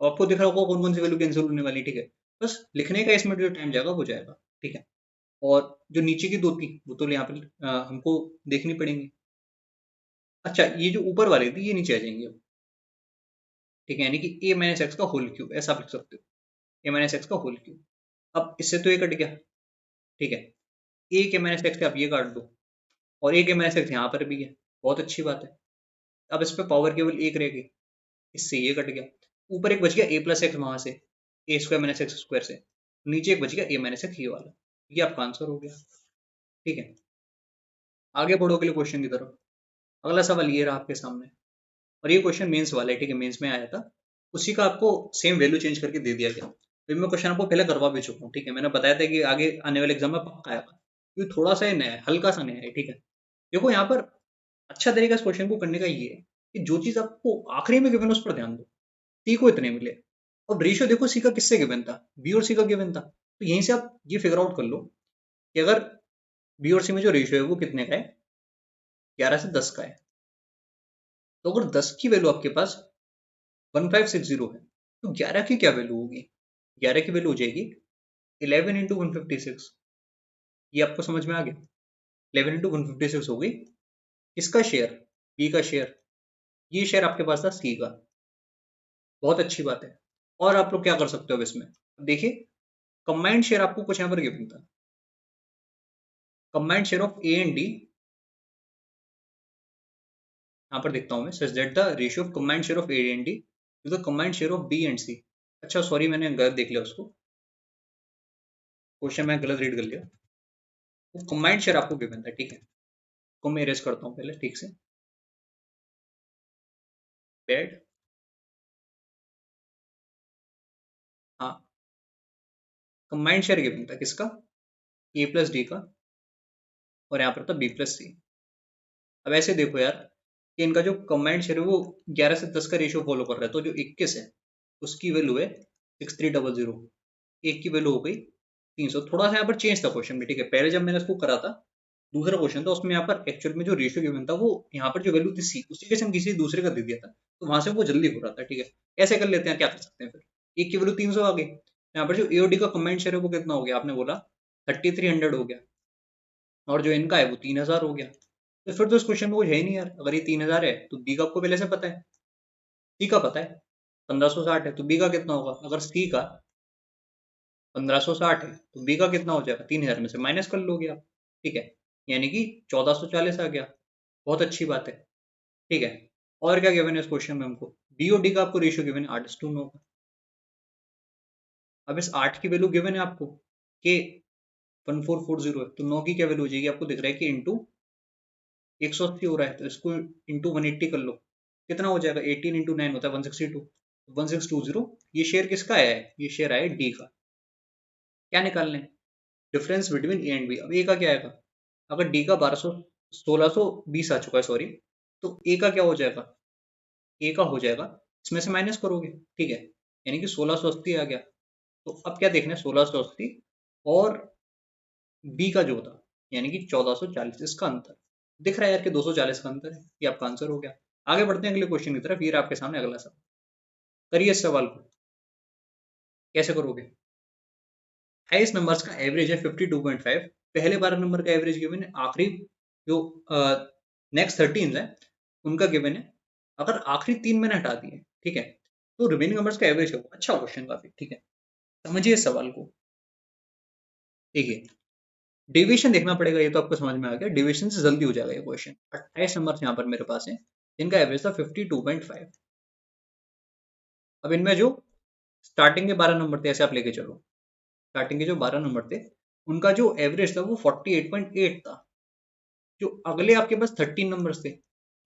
Speaker 1: और आपको दिख रहा होगा कौन कौन सी वैल्यू कैंसिल होने वाली। ठीक है, बस लिखने का इसमें जो टाइम जाएगा हो जाएगा। ठीक है, और जो नीचे की दो थी वो तो यहाँ पर हमको देखनी पड़ेंगी। अच्छा, ये जो ऊपर वाली थी ये नीचे आ जाएंगे अब। ठीक है, यानी कि ए माइनस एक्स का होल क्यूब, ऐसा आप लिख सकते हो, ए माइनस एक्स का होल क्यूब। अब इससे तो ये कट गया। ठीक है, ए के माइनस एक्स से आप ये काट दो और ए के माइनस एक्स यहाँ पर भी है, बहुत अच्छी बात है। अब इस पे पावर केवल एक रह गई, इससे ये कट गया। ऊपर एक बच गया ए प्लस एक्स, वहां से ए स्क्वायर माइनस एक्स स्क्वायर से। नीचे एक बच गया ए माइनस एक्स, ये वाला। ये आपका आंसर हो गया। ठीक है, आगे बढ़ो अगले क्वेश्चन की तरफ। अगला सवाल ये रहा आपके सामने, और ये क्वेश्चन मेंस वाला है। ठीक है, मेंस में आया था, उसी का आपको सेम वैल्यू चेंज करके दे दिया गया। तो मैं क्वेश्चन आपको पहले करवा भी चुका हूँ। ठीक है, मैंने बताया था कि आगे आने वाले एग्जाम में पक्का आएगा। ये थोड़ा सा ही नया है, हल्का सा नया है। ठीक है, देखो यहाँ पर अच्छा तरीका इस क्वेश्चन को करने का ये है कि जो चीज आपको आखिरी में गिवन है उस पर ध्यान दो। सी को इतने मिले, अब रेशियो देखो सी का किससे गिवन था? बी और सी का गिवन था। तो यहीं से आप ये फिगर आउट कर लो कि अगर बी और सी में जो रेशियो है वो कितने का है? 11 से 10 का है। तो अगर 10 की वैल्यू आपके पास 1560 है, तो 11 की क्या वैल्यू होगी? 11 की वैल्यू हो जाएगी 11 इंटू 156। ये आपको समझ में आ गया? 11 इंटू 156 हो गई इसका शेयर, बी का शेयर। ये शेयर आपके पास था सी का, बहुत अच्छी बात है। और आप लोग क्या कर सकते हो अब इसमें? देखिए, कंबाइंड शेयर आपको कुछ यहाँ पर गिवन था। Combined share of A and D, यहाँ पर देखता हूँ मैं, such that the ratio of combined share of A and D to the combined share of B and C. अच्छा सॉरी, मैंने गलत देख लिया उसको। क्वेश्चन मैं गलत रीड कर लिया। वो कंबाइंड शेयर आपको गिवन था, ठीक है। को मैं इरेज करता हूँ पहले ठीक से। बेड, हाँ, कंबाइंड शेयर गिवन था किसका, ए प्लस डी का, और यहाँ पर था बी प्लस सी। अब ऐसे देखो यार कि इनका जो कंबाइंड शेयर है वो 11 से 10 का रेशियो फॉलो कर रहा है, तो जो 21 है उसकी वैल्यू है 6300, एक की वैल्यू हो गई 300। थोड़ा सा यहाँ पर चेंज था क्वेश्चन में, ठीक है। पहले जब मैंने इसको करा था दूसरा क्वेश्चन था, उसमें यहाँ पर एक्चुअल में जो रेशियो गिवन था वो यहाँ पर जो वैल्यू थी सी, उसी के संग किसी दूसरे का दे दिया था, तो वहां से वो जल्दी हो रहा था, ठीक है। ऐसे कर लेते हैं, क्या कर सकते हैं फिर। एक की वैल्यू 300 आ गई, यहाँ पर जो एओडी का कंबाइंड शेयर है वो कितना हो गया, आपने बोला 3300 हो गया, और जो इनका है वो 3000 हो गया। तो फिर तो इस क्वेश्चन में कुछ है ही नहीं यार। अगर ये 3000 है तो बी का आपको पहले से पता है, सी का पता है 1560 है, तो बी का कितना होगा। अगर सी का 1560 है तो बी का कितना हो जाएगा, 3000 में से माइनस कर लोगे आप, ठीक है। यानी कि 1440 आ गया। बहुत अच्छी बात है, ठीक है। और क्या गिवन है इस क्वेश्चन में हमको, बी और डी का आपको रेशियो गिवन है 8:9 का। अब इस 8 की वैल्यू गिवन है आपको कि 1440 है, तो 9 की क्या वैल्यू हो जाएगी, आपको दिख रहा है कि इंटू 180 हो रहा है, तो इसको इंटू 180 कर लो, कितना हो जाएगा, 18 इंटू 9 होता है 162, 1620। ये शेयर किसका आया है, ये शेयर आया डी का। क्या निकालना है, difference between A and B. अब ए का क्या आएगा, अगर डी का 1620 आ चुका है, सॉरी, तो ए का क्या हो जाएगा, ए का हो जाएगा, इसमें से माइनस करोगे, ठीक है। यानी कि 1680 आ गया। तो अब क्या देखना है, 1680 और बी का जो था यानी कि 1440, इसका अंतर दिख रहा है यार कि 240 का अंतर है। ये आपका आंसर हो गया। आगे बढ़ते हैं अगले क्वेश्चन की तरफ। ये रहा आपके सामने अगला सवाल। करिए इस सवाल को, कैसे करोगे। 28 नंबर्स का एवरेज है 52.5। पहले 12 नंबर का एवरेज गिवन है, आखिरी जो नेक्स्ट 13 है उनका गिवन है। अगर आखिरी 3 मैंने हटा दिए, ठीक है, तो रिमेनिंग नंबर्स का एवरेज है। अच्छा क्वेश्चन काफी, ठीक है। समझिए इस सवाल को। देखिए, डेविएशन देखना पड़ेगा, ये तो आपको समझ में आ गया। डेविएशन से जल्दी हो जाएगा ये क्वेश्चन। 28 नंबर यहाँ पर मेरे पास है, जिनका एवरेज था 52.5। अब इनमें जो स्टार्टिंग के 12 नंबर थे, ऐसे आप लेके चलो, स्टार्टिंग के जो 12 नंबर थे उनका जो एवरेज था वो 48.8 था। जो अगले आपके पास 13 नंबर थे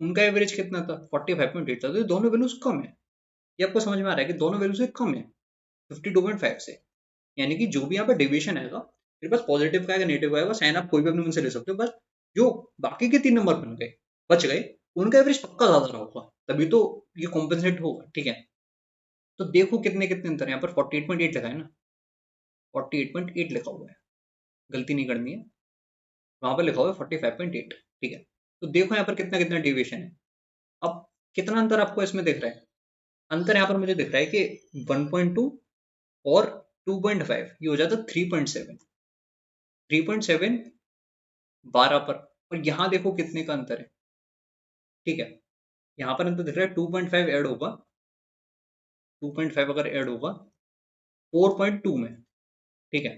Speaker 1: उनका एवरेज कितना था, 45.8 था। तो ये दोनों वैल्यूज कम है। ये आपको समझ में आ रहा है कि दोनों वैल्यू से कम है 52.5 से। यानी कि जो भी यहाँ पर डेविएशन आएगा, मेरे पास पॉजिटिव का आएगा, नेगेटिव का आएगा, साइन आप कोई भी अपने मन से ले सकते हो, बस जो बाकी के 3 नंबर बन गए, बच गए, उनका एवरेज पक्का ज्यादा रहा होगा, तभी तो ये कॉम्पेंसेट होगा, ठीक है। तो देखो कितने कितने अंतर है, यहाँ पर 48.8 लिखा है ना, 48.8 लिखा हुआ है, गलती नहीं करनी है, वहां पर लिखा हुआ है 45.8, ठीक है। तो देखो यहाँ पर कितना कितना डेविएशन है। अब कितना अंतर आपको इसमें दिख रहा है, अंतर यहाँ पर मुझे दिख रहा है कि 1.2 और 2.5, ये हो जाता है 3.7, 3.7 12 पर। और यहाँ देखो कितने का अंतर है, ठीक है। यहाँ पर अंतर दिख रहा है 2.5 ऐड होगा, 2.5 अगर ऐड होगा 4.2 में, ठीक है,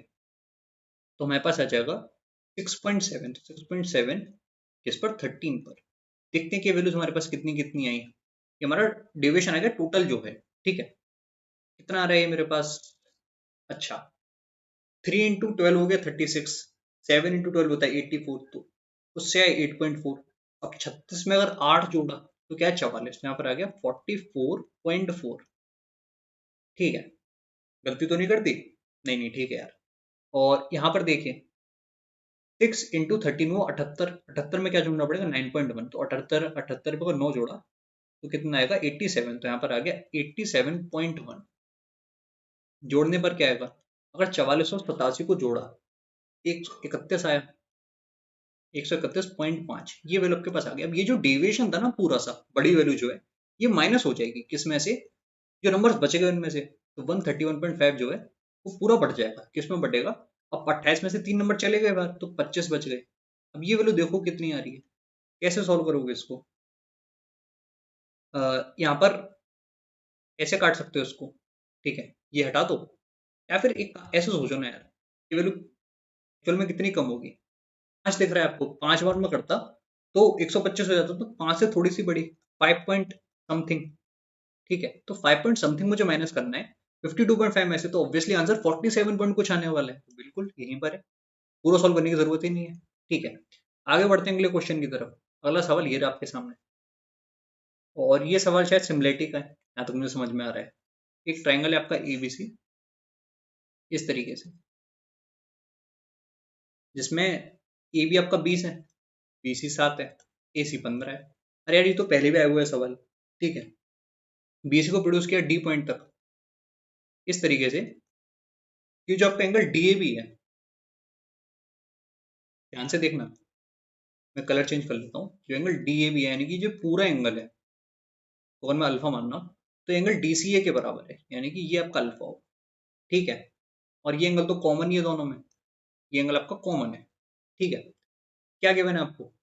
Speaker 1: तो हमारे पास आ जाएगा 6.7, 6.7 इस पर 13 पर। देखते हैं कि वैल्यूज हमारे पास कितनी कितनी आई। ये हमारा डेविएशन आ गया टोटल जो है, ठीक है। कितना आ रहा है ये मेरे पास, अच्छा 3 इंटू 12 हो गया 36, 7 इंटू 12 होता है 84, तो उससे आए 8.4। अब 36 में अगर 8 जोड़ा तो क्या है 44, यहाँ पर आ गया 44.4, ठीक है। गलती तो नहीं करती, नहीं नहीं ठीक है यार। और यहाँ पर देखिए 6 इंटू 13 वो 78, 78 में क्या जोड़ना पड़ेगा 9.1, तो 78 78 पे अगर 9 जोड़ा तो कितना आएगा 87, तो यहाँ पर आ गया 87.1। जोड़ने पर क्या आएगा, अगर 4487 को जोड़ा 131 आया, 131.5, ये वैल्यू आपके पास आ गया। अब ये जो डेविएशन था ना पूरा सा, बड़ी वैल्यू जो है ये माइनस हो जाएगी किसमें से, जो नंबर्स बचे गए उनमें से, तो 131.5 जो है वो पूरा बढ़ जाएगा, किसमें बढ़ेगा। अब 28 में से 3 नंबर चले गए बाहर, तो 25 बच गए। अब ये वैल्यू देखो कितनी आ रही है, कैसे सॉल्व करोगे इसको। यहाँ पर ऐसे काट सकते हो इसको, ठीक है, ये हटा दो, या फिर एक ऐसे सोचो ना यार, ये वैल्यू एक्चुअल में कितनी कम होगी। 5 दिख रहा है आपको, 5 बार में करता तो 125 हो जाता, तो 5 से थोड़ी सी बड़ी, 5 पॉइंट समथिंग, ठीक है। तो 5 पॉइंट समथिंग मुझे माइनस करना है, 52.5 में से तो ऑब्वियसली आंसर 47 पॉइंट कुछ आने वाला है, तो बिल्कुल यहीं पर है, पूरा सॉल्व करने की जरूरत ही नहीं है। ठीक है, आगे बढ़ते हैं अगले क्वेश्चन की तरफ। अगला सवाल ये रहा आपके सामने, और ये सवाल शायद सिमिलैरिटी का है, यहाँ तक मुझे समझ में आ रहा है। एक ट्राइंगल है आपका एबीसी इस तरीके से, जिसमें ए बी आपका 20 है, बी सी 7 है, ए सी 15 है। अरे यार ये तो पहले भी आया हुआ है सवाल। ठीक है, बी सी को प्रोड्यूस किया डी पॉइंट तक इस तरीके से कि जो आपका एंगल डी ए बी है, ध्यान से देखना, मैं कलर चेंज कर लेता हूँ, जो एंगल डी ए बी है यानी कि जो पूरा एंगल है, तो अगर मैं अल्फा मानना तो एंगल डी सी ए के बराबर है, यानी कि ये आपका अल्फा हो। ठीक है, और ये एंगल तो कॉमन ही है दोनों में, ये एंगल आपका कॉमन है। ठीक है, क्या गिवन है आपको,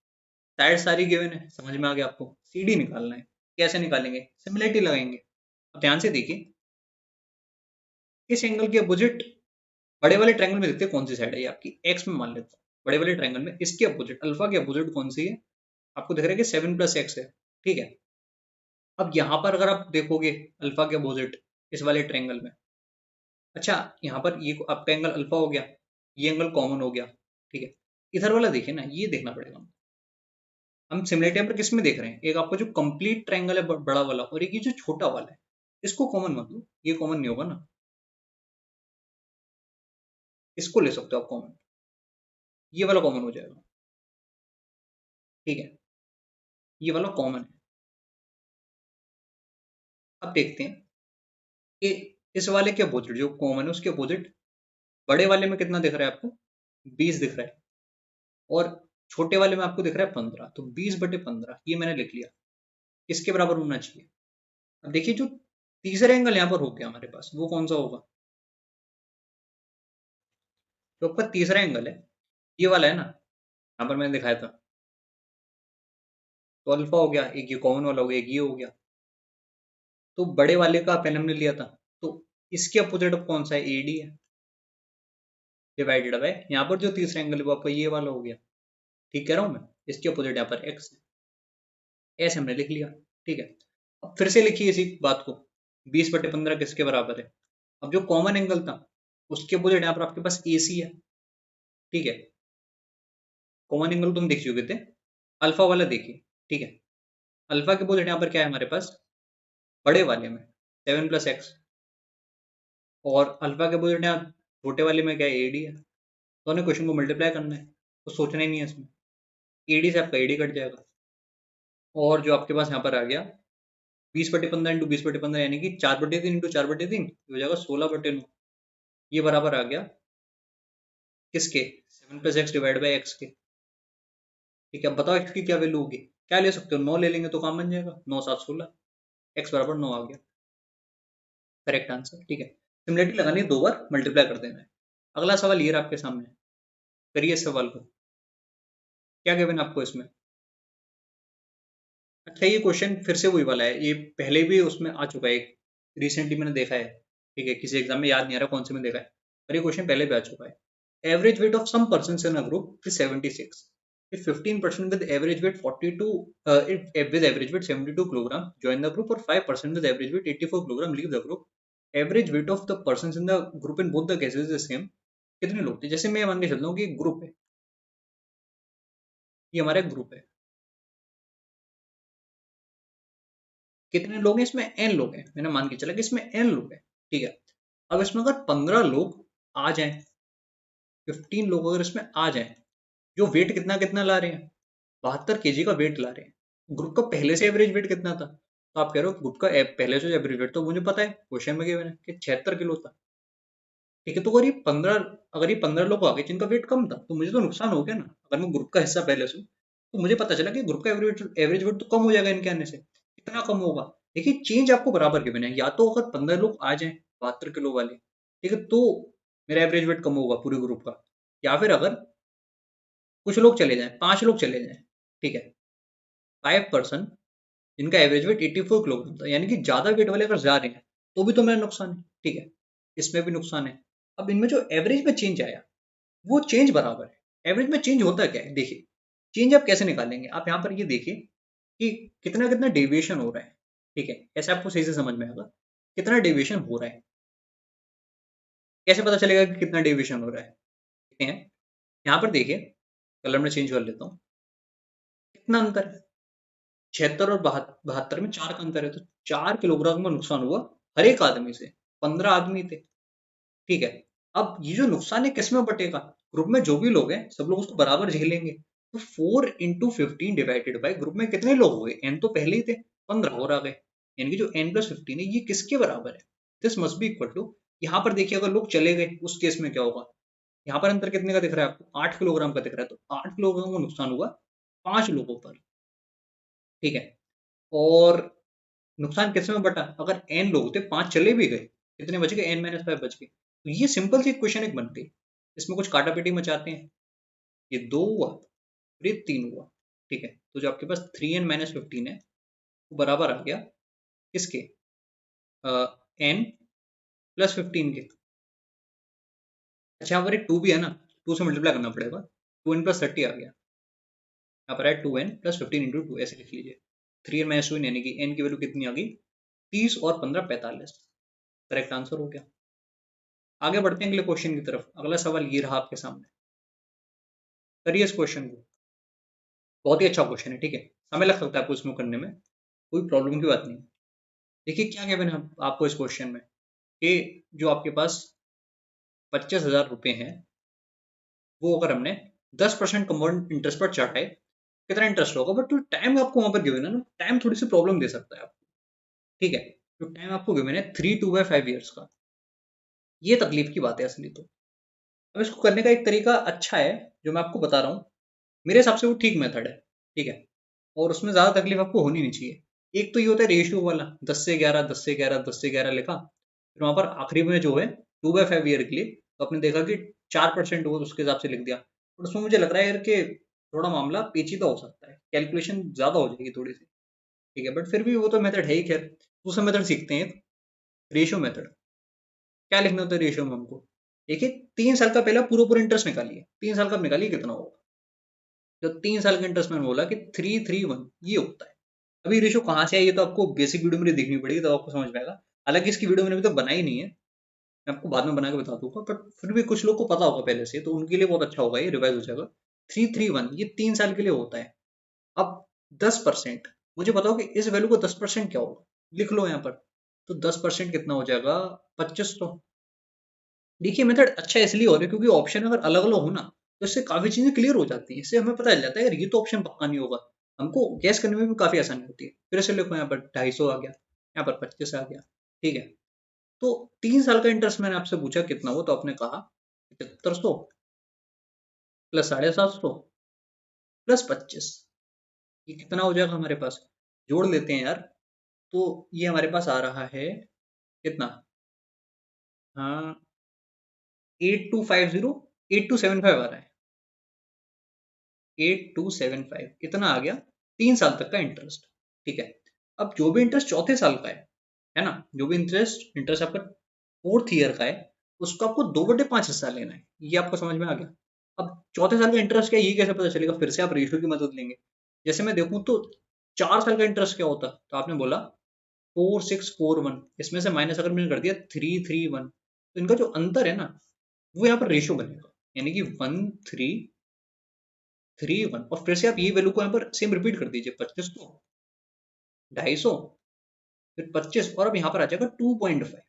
Speaker 1: साइड सारी गिवन है, समझ में आ गया आपको। सी डी निकालना है, कैसे निकालेंगे, सिमिलरिटी लगाएंगे। अब ध्यान से देखिए, इस एंगल के अपोजिट बड़े वाले ट्रायंगल में देखते हैं कौन सी साइड है, ये आपकी एक्स में मान लेता हूँ। बड़े वाले ट्रायंगल में इसके अपोजिट, अल्फा के अपोजिट कौन सी है, आपको दिख रहा है कि 7+x है। ठीक है, अब यहाँ पर अगर आप देखोगे अल्फा के अपोजिट इस वाले ट्रायंगल में, अच्छा यहाँ पर ये आपका एंगल अल्फा हो गया, ये एंगल कॉमन हो गया। ठीक है, इधर वाला देखिए ना, ये देखना पड़ेगा। हम सिमिलरिटी पर किस में देख रहे हैं, एक आपको जो कंप्लीट ट्रायंगल है बड़ा वाला, और एक ये जो छोटा वाला है, इसको कॉमन मत लो, ये कॉमन नहीं होगा ना, इसको ले सकते हो आप कॉमन, ये वाला कॉमन हो जाएगा। ठीक है, ये वाला कॉमन है। अब देखते हैं कि इस वाले के अपोजिट जो कॉमन है उसके अपोजिट बड़े वाले में कितना दिख रहा है आपको, 20 दिख रहा है, और छोटे वाले में आपको दिख रहा है 15, तो 20/15 ये मैंने लिख लिया, इसके बराबर होना चाहिए। अब देखिए जो तीसरा एंगल यहाँ पर हो गया हमारे पास, वो कौन सा होगा, जो आपका तीसरा एंगल है ये वाला है ना, यहाँ पर मैंने दिखाया था, तो अल्फा हो गया, एक ये कॉमन वाला हो गया, एक ये हो गया। तो बड़े वाले का पहले हमने लिया था, तो इसके अपोजिट अब कौन सा है, एडी है, डिवाइडेड बाय यहाँ पर जो तीसरा एंगल है वो आपका ये वाला हो गया। ठीक कह रहा हूँ मैं, इसके अपोजिट यहाँ पर एक्स है, ऐसे हमने लिख लिया। ठीक है, अब फिर से लिखिए इसी बात को, 20/15 किसके बराबर है, अब जो कॉमन एंगल था उसके अपोजिट यहाँ पर आपके पास ए सी है। ठीक है, कॉमन एंगल तुम देख चुके थे, अल्फा वाला देखिए। ठीक है, अल्फा के अपोजिट यहाँ पर क्या है हमारे पास, बड़े वाले में 7+x, और अल्फा के अपोजिट यहाँ छोटे वाले में क्या है, एडी है। तो हमें क्वेश्चन को मल्टीप्लाई करना है, तो सोचना ही नहीं है इसमें, एडी से आपका एडी कट जाएगा, और जो आपके पास यहाँ पर आ गया 20/15 इंटू 20/15 यानी कि 4/3 इंटू 4/3 हो जाएगा 16/9, ये बराबर आ गया किसके, 7+x डिवाइड बाई एक्स के। ठीक है, अब बताओ x की क्या वैल्यू होगी, क्या ले सकते हो, 9 ले लेंगे तो काम बन जाएगा, 9 7 16, x बराबर 9 आ गया, करेक्ट आंसर। ठीक है, सिमिलरिटी लगानी है, 2 बार मल्टीप्लाई कर देना है। अगला सवाल ये रहा आपके सामने, करिए इस सवाल को, क्या गिवन आपको इसमें। अच्छा ये क्वेश्चन फिर से वही वाला है, ये पहले भी उसमें आ चुका है, रिसेंटली मैंने देखा है। ठीक है, किसी एग्जाम में याद नहीं आ रहा कौन से में देखा है, पर ये क्वेश्चन पहले भी आ चुका है। Average weight of some person in a group is 76, if 15% with average weight 42 if with average weight 72 kilogram join the group, or 5% with average weight 84 kilogram leave the group, average weight of the persons in the group in both the cases is the same, कितने लोग थे, जैसे मैं मान के चलता हूँ कि एक ग्रुप है, ये हमारा ग्रुप है, कितने लोग हैं इसमें, एन लोग हैं, मैंने मान के चला कि इसमें एन लोग हैं। ठीक है, अब इसमें अगर 15 लोग आ जाएं, 15 लोग अगर इसमें आ जाएं, जो वेट कितना कितना ला रहे हैं, 72 kg का वेट ला रहे हैं, ग्रुप का पहले से एवरेज वेट कितना था, तो आप कह रहे हो ग्रुप का पहले से एवरेज वेट तो मुझे पता है, क्वेश्चन में गिवन है कि 76 किलो था। ठीक है, तो अगर ये 15 लोग आ गए जिनका वेट कम था, तो मुझे तो नुकसान हो गया ना, अगर मैं ग्रुप का हिस्सा पहले से हूं, तो मुझे पता चला कि ग्रुप का एवरेज वेट तो कम हो जाएगा इनके आने से, कितना कम होगा, देखिए चेंज आपको बराबर गिवन है, या तो अगर 15 लोग आ जाएं 72 किलो वाले, ठीक है, तो मेरा एवरेज वेट कम होगा पूरे ग्रुप का, या फिर अगर कुछ लोग चले जाएं, 5 लोग चले जाएं, ठीक है, 5% इनका एवरेज वेट 84 किलोग्राम था, यानी कि ज्यादा वेट वाले अगर जा रहे हैं तो भी तो मेरा नुकसान है। ठीक है, इसमें भी नुकसान है। अब इनमें जो एवरेज में चेंज आया वो चेंज बराबर है, एवरेज में चेंज होता क्या है, देखिए चेंज आप कैसे निकालेंगे, आप यहाँ पर ये देखिए कि कितना कितना डेविएशन हो रहा है। ठीक है, ऐसे आपको सही से समझ में आएगा कितना डेविएशन हो रहा है। कैसे पता चलेगा कि कितना डेविएशन हो रहा है? देखते हैं। यहाँ पर देखिए, कलर में चेंज कर लेता हूँ। कितना अंतर है? 76 और 72 में 4 का अंतर है, तो 4 किलोग्राम का नुकसान हुआ हर एक आदमी से। 15 आदमी थे, ठीक है। अब ये जो नुकसान है किस में बटेगा? ग्रुप में जो भी लोग हैं सब लोग उसको बराबर झेलेंगे। तो 4 इंटू 15 डिवाइडेड बाई ग्रुप में कितने लोग हो गए? एन तो पहले ही थे, 15 और आ गए, यानी कि जो एन प्लस 15 है ये किसके बराबर है? This must be equal to, यहाँ पर देखिए अगर लोग चले गए उस केस में क्या होगा? यहाँ पर अंतर कितने का दिख रहा है आपको? 8 किलोग्राम का दिख रहा है, तो 8 किलोग्राम का नुकसान हुआ 5 लोगों पर, ठीक है। और नुकसान किस में बटा? अगर एन लोग थे, 5 चले भी गए, कितने बच गए? एन माइनस 5 बच गए। तो ये सिंपल सी क्वेश्चन एक बन गई। इसमें कुछ काटापीटी मचाते हैं। ये 2 हुआ और ये 3 हुआ, ठीक है। तो जो आपके पास 3n माइनस 15 है वो बराबर आ गया किसके? एन प्लस 15 के। अच्छा यहाँ पर एक 2 भी है ना, 2 से मल्टीप्लाई करना पड़ेगा, 2n प्लस 30 आ गया। यहाँ पर है 2n प्लस 15 इंटू 2, ऐसे लिख लीजिए। 3n माइनस 2 यानी कि n की वैल्यू कितनी आ गई? 30 और 15 45। करेक्ट आंसर हो गया। आगे बढ़ते हैं अगले क्वेश्चन की तरफ। अगला सवाल ये रहा आपके सामने, करिए इस क्वेश्चन को। बहुत ही अच्छा क्वेश्चन है, ठीक है। समय लग सकता है आपको इसमें करने में, कोई प्रॉब्लम की बात नहीं। देखिए क्या गिवन है आपको इस क्वेश्चन में, कि जो आपके पास 25,000 रुपए हैं, वो अगर हमने 10% कंपाउंड इंटरेस्ट पर चढ़ाए, कितना इंटरेस्ट होगा? बट जो टाइम आपको वहां पर गिवन है ना, टाइम थोड़ी सी प्रॉब्लम दे सकता है आपको, ठीक है। जो टाइम आपको गिवन है 3/2/5 ईयर्स का, ये तकलीफ की बात है असली तो। अब इसको करने का एक तरीका अच्छा है जो मैं आपको बता रहा हूँ, मेरे हिसाब से वो ठीक मेथड है, ठीक है। और उसमें ज्यादा तकलीफ आपको होनी नहीं चाहिए। एक तो ये होता है रेशियो वाला, 10 से 11, 10 से 11, 10 से 11 लिखा, फिर वहां पर आखिरी में जो है 2/5 ईयर के लिए, तो आपने देखा कि 4% हुआ तो उसके हिसाब से लिख दिया। और उसमें मुझे लग रहा है यार कि थोड़ा मामला पेचीदा हो सकता है, कैलकुलेशन ज्यादा हो जाएगी थोड़ी सी, ठीक है। बट फिर भी वो तो मेथड है ही। खैर दूसरा मेथड सीखते हैं, रेशियो मेथड। क्या लिखना होता है रेशियो में हमको? देखिए 3 साल का पहला पूरा पूरा इंटरेस्ट निकालिए, 3 साल का आप निकालिए कितना होगा। जो 3 साल का इंटरेस्ट मैंने बोला कि 331 ये होता है। अभी रेशो कहाँ से है ये तो आपको बेसिक वीडियो में देखनी पड़ेगी, तो आपको समझ में आएगा। हालांकि इसकी वीडियो मैंने अभी तक बनाई नहीं है, मैं आपको बाद में बना के बता दूंगा, बट फिर भी कुछ लोग को पता होगा पहले से, तो उनके लिए बहुत अच्छा होगा, ये रिवाइज हो जाएगा। 331 ये 3 साल के लिए होता है। अब 10%, मुझे बताओ कि इस वैल्यू को 10% क्या होगा? लिख लो यहाँ पर। तो 10% कितना हो जाएगा? 2500। देखिए मेथड अच्छा इसलिए हो रहा है क्योंकि ऑप्शन अगर अलग अलग हो ना, तो इससे काफी चीजें क्लियर हो जाती हैं। इससे हमें पता चल जाता है यार ये तो ऑप्शन पक्का नहीं होगा, हमको गैस करने में भी काफी आसानी होती है। फिर से लिखो, यहाँ पर 250 आ गया, यहाँ पर 25 आ गया, ठीक है। तो 3 साल का इंटरेस्ट मैंने आपसे पूछा कितना हो, तो आपने कहा 7500 प्लस 750 प्लस 25, ये कितना हो जाएगा हमारे पास? जोड़ लेते हैं यार। तो ये हमारे पास आ रहा है कितना? हाँ, 8250, 8275 आ रहा है। 8275 कितना आ गया? 3 साल तक का इंटरेस्ट, ठीक है। अब जो भी इंटरेस्ट चौथे साल का है ना, जो भी इंटरेस्ट इंटरेस्ट आपका 4th ईयर का है, उसको आपको 2/5 हिस्सा लेना है। ये आपको समझ में आ गया? अब चौथे साल का इंटरेस्ट क्या है, ये कैसे पता चलेगा? फिर से आप रेशियो की मदद लेंगे। जैसे मैं देखूं तो 4 साल का इंटरेस्ट क्या होता, तो आपने बोला 4641, इसमें से माइनस अगर मैंने कर दिया 331, तो इनका जो अंतर है ना, वो यहाँ पर रेशियो बनेगा, यानी कि 1331। और फिर से आप ये वैल्यू को यहाँ पर सेम रिपीट कर दीजिए, 2500, 250, फिर 25, और अब यहाँ पर आ जाएगा 2.5,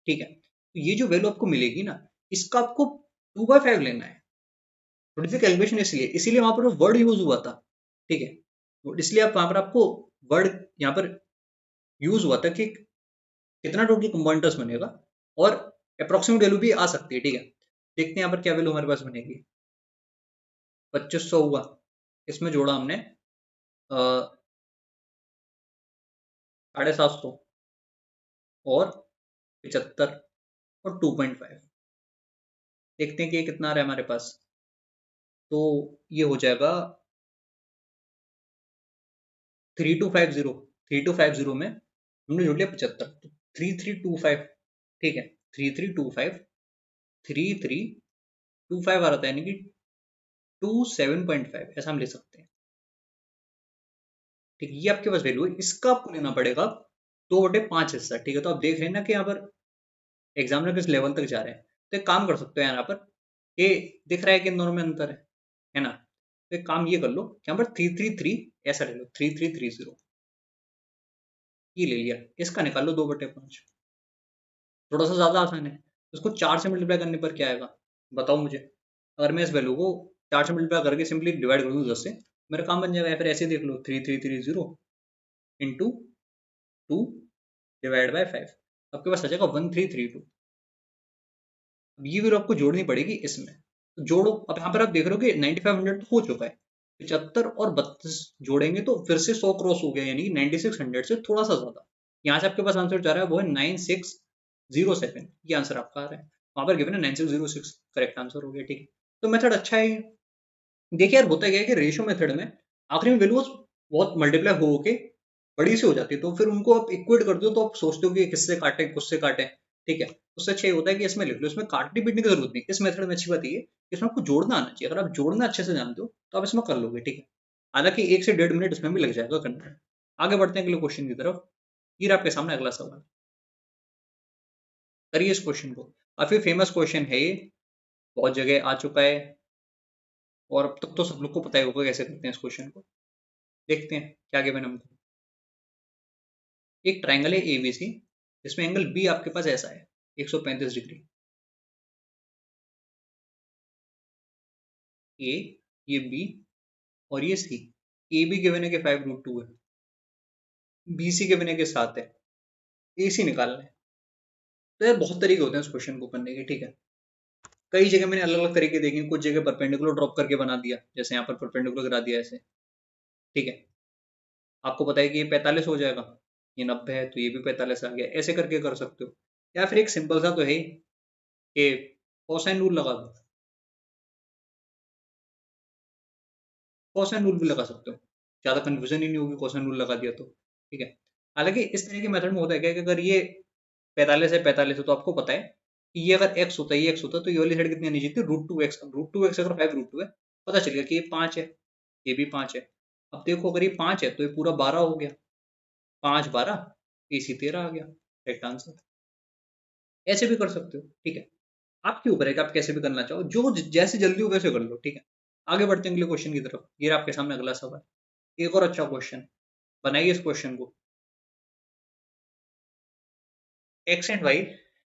Speaker 1: ठीक है। तो ये जो वैल्यू आपको मिलेगी ना, इसका आपको 2/5 लेना है। थोड़ी सी कैलकुलेशन इसलिए इसीलिए वहां पर वर्ड यूज हुआ था, ठीक है। तो इसलिए आप वहां पर आपको वर्ड यहाँ पर यूज हुआ था कि कितना टोटल कंपाउंड इंटरेस्ट बनेगा, और अप्रोक्सीमेट वैल्यू भी आ सकती है, ठीक है। देखते हैं यहाँ पर क्या वैल्यू हमारे पास बनेगी। 2500 हुआ, इसमें जोड़ा हमने 750 और 75 और 2.5। देखते हैं कि ये कितना आ रहा है हमारे पास। तो ये हो जाएगा 3250, 3250 में हमने जोड़ लिया 75, तो 3325, ठीक है। 3325, 3325 आ रहा था, यानी कि 27.5, ऐसा हम ले सकते हैं, ठीक है। ये आपके पास वैल्यू है, इसका आपको लेना पड़ेगा 2/5 हिस्सा, ठीक है। तो आप देख रहे हैं ना कि यहाँ पर एग्जामिनर किस लेवल तक जा रहे हैं। तो एक काम कर सकते हो यहाँ पर, ये दिख रहा है कि इन दोनों में अंतर है ना? तो एक काम ये कर लो, यहाँ पर 333 ऐसा ले लो, 3330 ये ले लिया, इसका निकाल लो 2/5, थोड़ा सा ज्यादा आसान है। इसको 4 से मल्टीप्लाई करने पर क्या आएगा बताओ मुझे। अगर मैं इस वैल्यू को 4 से मल्टीप्लाई करके सिंपली डिवाइड कर दूं 10 से, मेरा काम बन जाएगा। या फिर ऐसे देख लो, 3330 इंटू 2 डिवाइड बाय 5, आपके पास आ जाएगा 1332। अब ये वैल्यू आपको जोड़नी पड़ेगी इसमें, तो जोड़ो। अब यहाँ पर आप देख रहे हो कि 9500 तो हो चुका है, 75 और 32 जोड़ेंगे तो फिर से 100 क्रॉस हो गया, यानी कि 9600 से थोड़ा सा ज्यादा। यहाँ से आपके पास आंसर जा रहा है वो है 9607, ये आंसर आपका आ रहा है। वहां पर गिवन है 9606, करेक्ट आंसर हो गया। ठीक है, तो मेथड अच्छा है ये। देखिए यार, होता क्या है कि रेशियो मेथड में आखिरी में वैल्यूज बहुत मल्टीप्लाई हो के बड़ी सी हो जाती है, तो फिर उनको आप इक्वेट कर दो तो आप सोचते हो कि किससे काटे किससे काटे। ठीक है, उससे अच्छा ये होता है कि इसमें लिख लो, इसमें काटने पीटने की जरूरत नहीं। इस मेथड में अच्छी बात ये है कि इसमें आपको जोड़ना आना चाहिए। अगर आप जोड़ना अच्छे से जानते हो तो आप इसमें कर लोगे। ठीक है, हालांकि 1 से 1.5 मिनट इसमें भी लग जाएगा करने में। आगे बढ़ते हैं अगले क्वेश्चन की तरफ। ये आपके सामने अगला सवाल, करिए इस क्वेश्चन को। काफी फेमस क्वेश्चन है ये, बहुत जगह आ चुका है और अब तक तो सब लोग को पता ही होगा कैसे करते हैं इस क्वेश्चन को। देखते हैं क्या गिवन हमको। एक ट्रायंगल है एबीसी, जिसमें एंगल बी आपके पास ऐसा है 135 डिग्री। ए, ये बी और ये सी। ए बी गिवन है कि 5√2 है, बी सी गिवन है कि 7 है, ए सी निकालना है। तो यार बहुत तरीके होते हैं इस क्वेश्चन को करने के। ठीक है, कई जगह मैंने अलग अलग तरीके देखे, कुछ जगह परपेंडिकुलर ड्रॉप करके बना दिया, जैसे यहाँ पर परपेंडिकुलर करा दिया ऐसे। ठीक है, आपको पता है कि ये 45 हो जाएगा, ये 90 है तो ये भी 45 आ गया, ऐसे करके कर सकते हो। या फिर एक सिंपल सा तो है ही कि कोसाइन रूल लगा दो, कोसाइन रूल भी लगा सकते हो, ज्यादा कंफ्यूजन ही नहीं होगी कोसाइन रूल लगा दिया तो। ठीक है, हालांकि इस तरह के मेथड में होता है क्या कि अगर ये 45 है तो आपको पता है कि ये अगर x होता है, ये x होता है, तो ये वाली साइड कितनी आनी चाहिए थी, √2x। √2x अगर 5√2 है, पता चल गया कि ये 5 है, ये भी 5 है। अब देखो, अगर ये 5 है तो ये पूरा 12 हो गया, 5 12, AC 13 आ गया, करेक्ट आंसर। ऐसे भी कर सकते हो। ठीक है, आपके ऊपर है कि आप कैसे भी करना चाहो, जो जैसे जल्दी हो वैसे कर लो। ठीक है, आगे बढ़ते हैं अगले क्वेश्चन की तरफ। ये रहा आपके सामने अगला सवाल, एक और अच्छा क्वेश्चन। बनाइए इस क्वेश्चन को। X and Y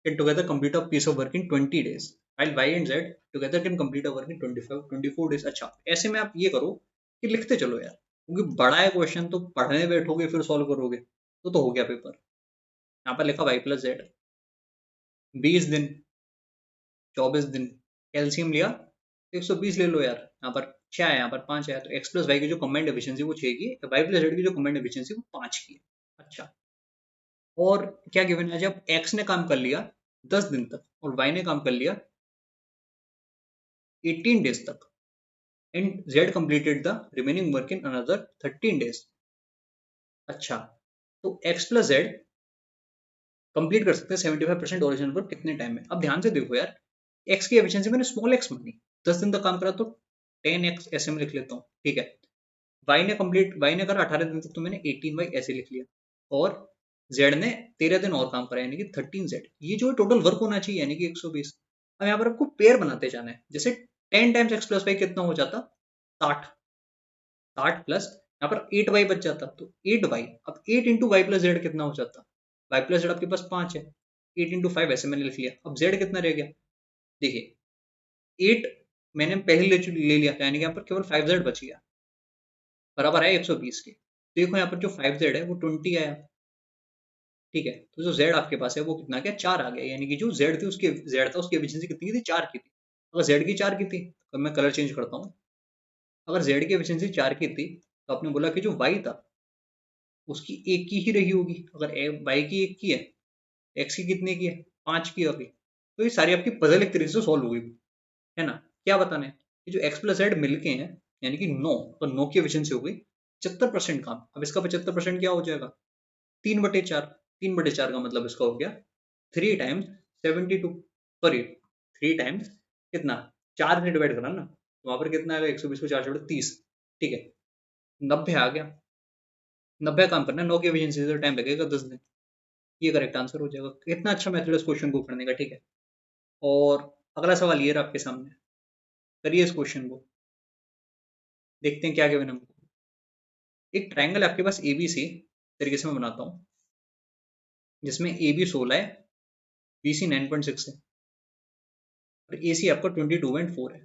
Speaker 1: can together complete a piece of work in 20 days, while Y and Z together can complete a work in 24 days। अच्छा, ऐसे में आप ये करो कि लिखते चलो यार, क्योंकि बड़ा है क्वेश्चन, तो पढ़ने बैठोगे फिर सॉल्व करोगे तो हो गया पेपर। यहाँ पर लिखा Y+Z, 20 दिन, 24 दिन, कैल्शियम लिया तो 120 ले लो यार। यहाँ पर 6 है, यहाँ पर 5 है, तो X+Y की जो कम्बाइंड एफिशिएंसी वो 6 की है, Y+Z की जो कम्बाइंड एफिशिएंसी वो 5 की है। अच्छा, और क्या गिवन है, जब X ने काम कर लिया 10 दिन तक और Y ने काम कर लिया 18 days तक, and Z completed the remaining work in another 13 days। अच्छा, तो X plus Z कंप्लीट कर सकते हैं 75% ओरिजिनल वर्क कितने टाइम में। अब ध्यान से देखो यार, X की एफिशिएंसी मैंने स्मॉल x मानी, 10 दिन तक काम करा तो 10x ऐसे में लिख लेता हूँ। ठीक है, Y ने करा 18 दिन तक, तो मैंने 18y ऐसे लिख लिया, और Z ने 13 दिन और काम करा, यानी कि 13Z। ये जो टोटल वर्क होना चाहिए यानी कि 120। अब यहाँ पर आपको पेयर बनाते जाना है, जैसे 10 टाइम्स x प्लस वाई कितना हो जाता, 60। 60 प्लस यहाँ पर 8y बच जाता, तो 8y। अब 8 इंटू वाई प्लस जेड कितना हो जाता, y प्लस जेड आपके पास 5 है, 8 इंटू 5 ऐसे मैंने लिख लिया। अब z कितना रह गया, देखिए 8 मैंने पहले ले लिया था, यानी कि यहाँ पर केवल 5z बच गया, बराबर है 120 के। देखो यहाँ पर जो 5z है वो 20 आया। ठीक है, तो जो z आपके पास है वो कितना गया, 4 आ गया, यानी कि जो z थी उसकी z था उसकी एफिशिएंसी कितनी की थी, 4 की थी। अगर z की 4 की थी तो मैं कलर चेंज करता हूँ, अगर z की एफिशिएंसी 4 की थी तो आपने बोला कि जो y था उसकी 1 की ही रही होगी। अगर y की 1 की है, x की कितने की है, 5 की होगी। तो ये सारी आपकी पजल एक तरीके से सॉल्व हो गई, है ना। क्या बताना है कि जो x प्लस जेड मिलके हैं, यानी कि 9, तो 9 की एफिशिएंसी हो गई 75% काम। अब इसका 75% क्या हो जाएगा, 3/4। 3/4 का मतलब इसका हो गया 3 टाइम्स 72, सॉरी 3 टाइम्स कितना, 4 से डिवाइड करा ना, तो वहां पर कितना आएगा, 120 को 4 से 30। ठीक है, 90 आ गया। 90 काम करना है, 9 की एफिशिएंसी से टाइम लगेगा 10 दिन। ये करेक्ट आंसर हो जाएगा। कितना अच्छा मेथड है इस क्वेश्चन को करने का। ठीक है, और अगला सवाल ये रहा आपके सामने, करिए इस क्वेश्चन को, देखते हैं क्या गिवन हमको। एक ट्रायंगल आपके पास ए बी सी तरीके से मैं बनाता हूँ, जिसमें ए बी 16 है, बी सी 9.6 है और ए सी आपका 22.4 है।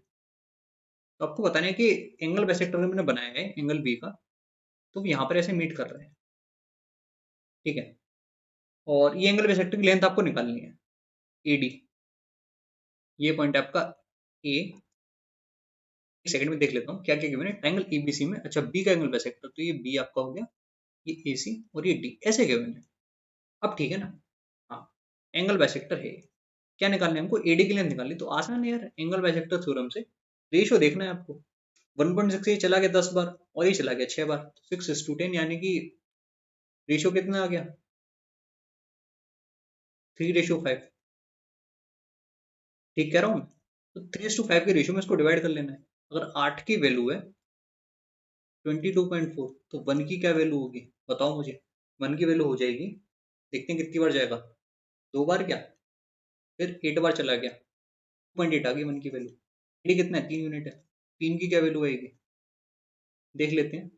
Speaker 1: तो आपको बताना है कि एंगल बाइसेक्टर मैंने बनाया है एंगल बी का, तो यहाँ पर ऐसे मीट कर रहे हैं, ठीक है। और ये एंगल बाइसेक्टर की लेंथ आपको निकालनी है, ए डी, ये पॉइंट है आपका ए। एक सेकंड में देख लेता हूँ क्या क्या गिवन है ट्रायंगल एबीसी में। अच्छा, बी का एंगल बाइसेक्टर, तो ये बी आपका हो गया, ये ए सी और ये डी, ऐसे गिवन है। अब ठीक है ना, हाँ, एंगल बाइसेक्टर है। क्या निकालना है हमको, एडी की लेंथ निकालनी, तो आसान है यार, एंगल बाइसेक्टर थ्योरम से रेशियो देखना है आपको। 1.6 ये चला गया 10 बार और ये चला गया 6 बार, 6:10, यानी कि रेशियो कितना आ गया, 3:5। ठीक कह रहा हूँ मैं? तो 3:5 के रेशियो में इसको डिवाइड कर लेना है। अगर 8 की वैल्यू है 22.4, तो 1 की क्या वैल्यू होगी बताओ मुझे। 1 की वैल्यू हो जाएगी, देखते हैं कितनी बार जाएगा, 2 बार क्या, फिर 8 बार चला गया, 2.8 आ गई 1 की वैल्यू। ये कितना है, 3 यूनिट है, 3 की क्या वैल्यू आएगी देख लेते हैं।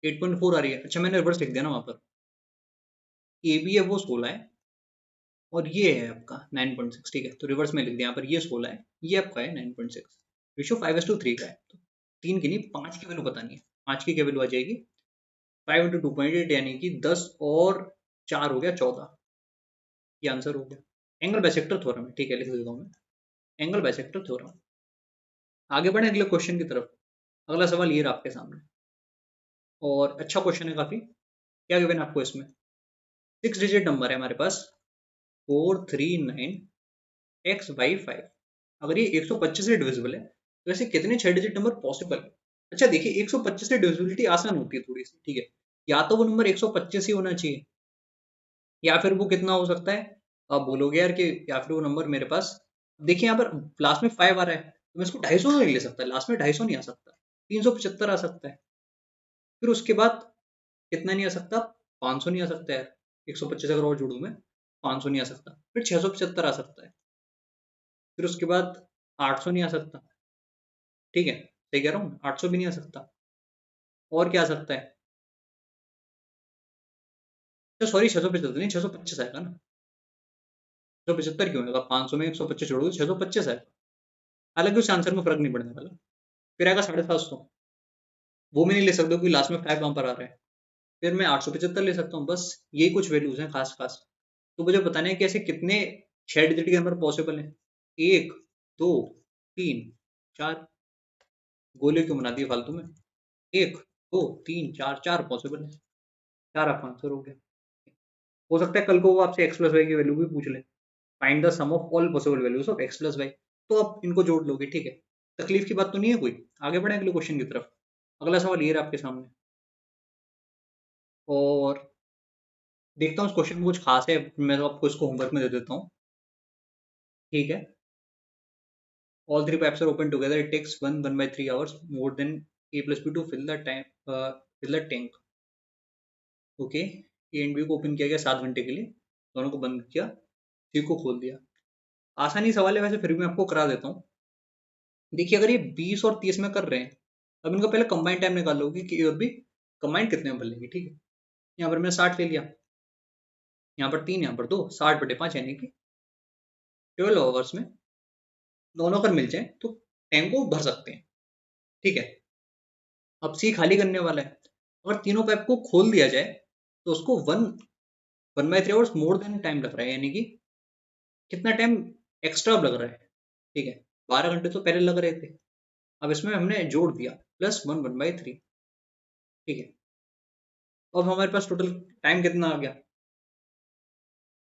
Speaker 1: 8.4 आ रही है। अच्छा, मैंने रिवर्स लिख दिया ना वहां पर, ए बी है वो 16 है और ये है आपका 9.6, ठीक है। तो रिवर्स में लिख दिया यहाँ पर, ये 16 है, ये आपका है 9.6, रेशियो 5:3 का है। तो 3 की नहीं 5 की वैल्यू बतानी है। 5 की क्या वैल्यू आ जाएगी, 5 इंटू 2.8 यानी कि 10 और 4 हो गया 14, ये आंसर हो गया। एंगल बाइसेक्टर थ्योरम है, ठीक है, लिख देता हूँ मैं, एंगल बाइसेक्टर थ्योरम। आगे बढ़े अगले क्वेश्चन की तरफ। अगला सवाल ये रहा आपके सामने, और अच्छा क्वेश्चन है काफी। क्या गिवन आपको इसमें, 6 डिजिट नंबर है हमारे पास, 439 x/5। अगर ये 125 से डिविजिबल है, तो ऐसे कितने 6 डिजिट नंबर पॉसिबल है। अच्छा देखिए, 125 से डिविजिबिलिटी आसान होती है थोड़ी सी, ठीक है। या तो वो नंबर 125 ही होना चाहिए, या फिर वो कितना हो सकता है, आप बोलोगे यार कि या फिर वो नंबर मेरे पास, देखिए यहाँ पर लास्ट में 5 आ रहा है, तो मैं इसको 250 नहीं ले सकता, लास्ट में 250 नहीं आ सकता, 375 आ सकता है। फिर उसके बाद कितना नहीं आ सकता, 500 नहीं आ सकता है, 125 अगर और जोड़ू मैं, 500 नहीं आ सकता, फिर 675 आ सकता है, फिर उसके बाद 800 नहीं आ सकता, ठीक है, सही कह रहा हूँ, 800 भी नहीं आ सकता। और क्या आ सकता है, तो सॉरी 675 नहीं, 625 आएगा ना, 675 क्यों आएगा, 500 में 125 जोड़ो तो 625 आएगा। हालांकि उस आंसर में फर्क नहीं पड़ने वाला। फिर आएगा 750, वो मैं नहीं ले सकता क्योंकि लास्ट में 5 वहां पर आ रहा है। फिर मैं 875 ले सकता हूँ, बस यही कुछ वैल्यूज हैं खास खास। तो मुझे बताना है कि ऐसे कितने 6 डिजिट के नंबर पॉसिबल है, 1 2 3 4, गोले क्यों बना दिए फालतू में, 1 2 3 4, 4 पॉसिबल है, 4 आपका आंसर हो गया। हो सकता है कल को वो आपसे एक्स प्लस वाई की वैल्यू भी पूछ ले, find the sum of all possible values of x plus y, तो आप इनको जोड़ लोगे, ठीक है। तकलीफ की बात तो नहीं है कोई। आगे बढ़े अगले क्वेश्चन की तरफ। अगला सवाल ये रहा आपके सामने, और देखता हूँ इस क्वेश्चन में कुछ खास है, मैं तो आपको इसको होमवर्क में दे देता हूँ, ठीक है। All three pipes are open together, it takes 1 hours more than a plus b to fill the tank, okay. A and B को ओपन किया गया 7 घंटे के लिए, दोनों को बंद किया, सी को खोल दिया। आसानी सवाल है वैसे, फिर भी मैं आपको करा देता हूँ। देखिए, अगर ये 20 और 30 में कर रहे हैं, अब इनका पहले कंबाइंड टाइम निकाल लोगे कि ए और बी कंबाइंड कितने में बनेगी, ठीक है। यहाँ पर मैंने 60 ले लिया, यहाँ पर 3, यहाँ पर 2, 60/5 यानी कि 12 आवर्स में दोनों अगर मिल जाए तो टैंक को भर सकते हैं, ठीक है। अब सी खाली करने वाला है, अगर तीनों पाइप को खोल दिया जाए तो उसको 1/3 आवर्स मोर देन टाइम लग रहा है, यानी कि कितना टाइम एक्स्ट्रा लग रहा है, ठीक है। 12 घंटे तो पहले लग रहे थे, अब इसमें हमने जोड़ दिया प्लस 1/3, ठीक है। अब हमारे पास टोटल टाइम कितना आ गया,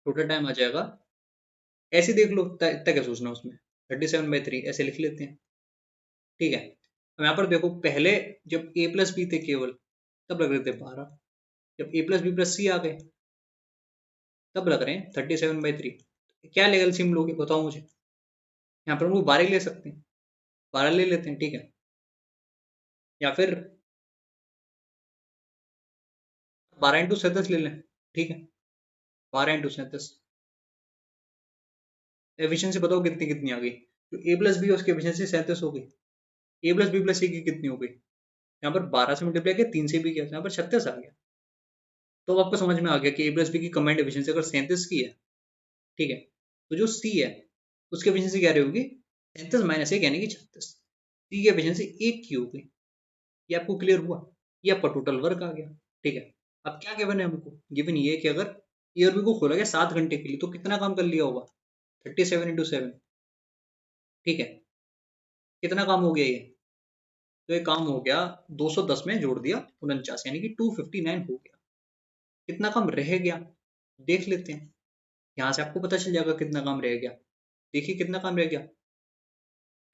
Speaker 1: टोटल टाइम आ जाएगा, ऐसे देख लो, इतना इतना क्या सोचना उसमें, 37/3 ऐसे लिख लेते हैं, ठीक है। अब यहाँ पर देखो, पहले जब ए प्लस बी थे केवल, तब लग रहे थे 12, जब ए प्लस बी प्लस सी आ गए तब लग रहे हैं 37/3। क्या लेवल सिम लोगे बताओ मुझे, यहाँ पर हम लोग 12 ले सकते हैं, 12 ले लेते हैं, ठीक है। या फिर 12 इंटू 37 ले लें, ठीक है, 12 इंटू 37, एफिशिएंसी बताओ कितनी कितनी आ गई, तो ए प्लस बी है उसकी एफिशिएंसी 37 हो गई, ए प्लस बी प्लस सी की कितनी हो गई, यहाँ पर 12 से मल्टीप्लाई किया, 3 से भी किया, यहाँ पर 36 आ गया। तो अब आपको समझ में आ गया कि ए प्लस बी की कंबाइंड एफिशिएंसी अगर 37 की है, ठीक है, तो जो सी है उसकी एफिशिएंसी क्या रहेगी, 37 माइनस 1 यानी कि 36। सी की एफिशिएंसी 1 की हो गई। ये आपको क्लियर हुआ, ये आपका टोटल वर्क आ गया। ठीक है, अब क्या गिवन है हमको, गिवन ये है कि अगर ए और बी को खोला गया 7 घंटे के लिए तो कितना काम कर लिया होगा, 37 × 7। ठीक है, कितना काम हो गया ये, तो ये काम हो गया 210 में जोड़ दिया 49 यानी कि 259 हो गया। कितना काम रह गया देख लेते हैं, यहाँ से आपको पता चल जाएगा कितना काम रह गया। देखिए कितना काम रह गया,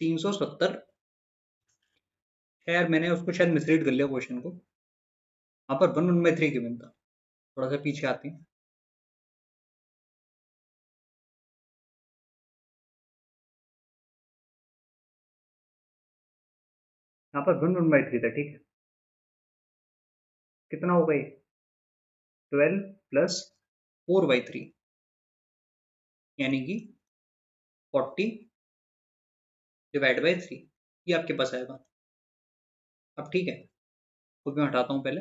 Speaker 1: 370। खैर मैंने उसको शायद मिसरीड कर लिया क्वेश्चन को, यहाँ पर 1/3 गिवन था। थोड़ा सा पीछे आते हैं, यहाँ पर 1/3 था। ठीक है, कितना होगा ये, 12 + 4/3 यानी कि 40/3 ये आपके पास आएगा। अब ठीक है, को भी मैं हटाता हूँ पहले,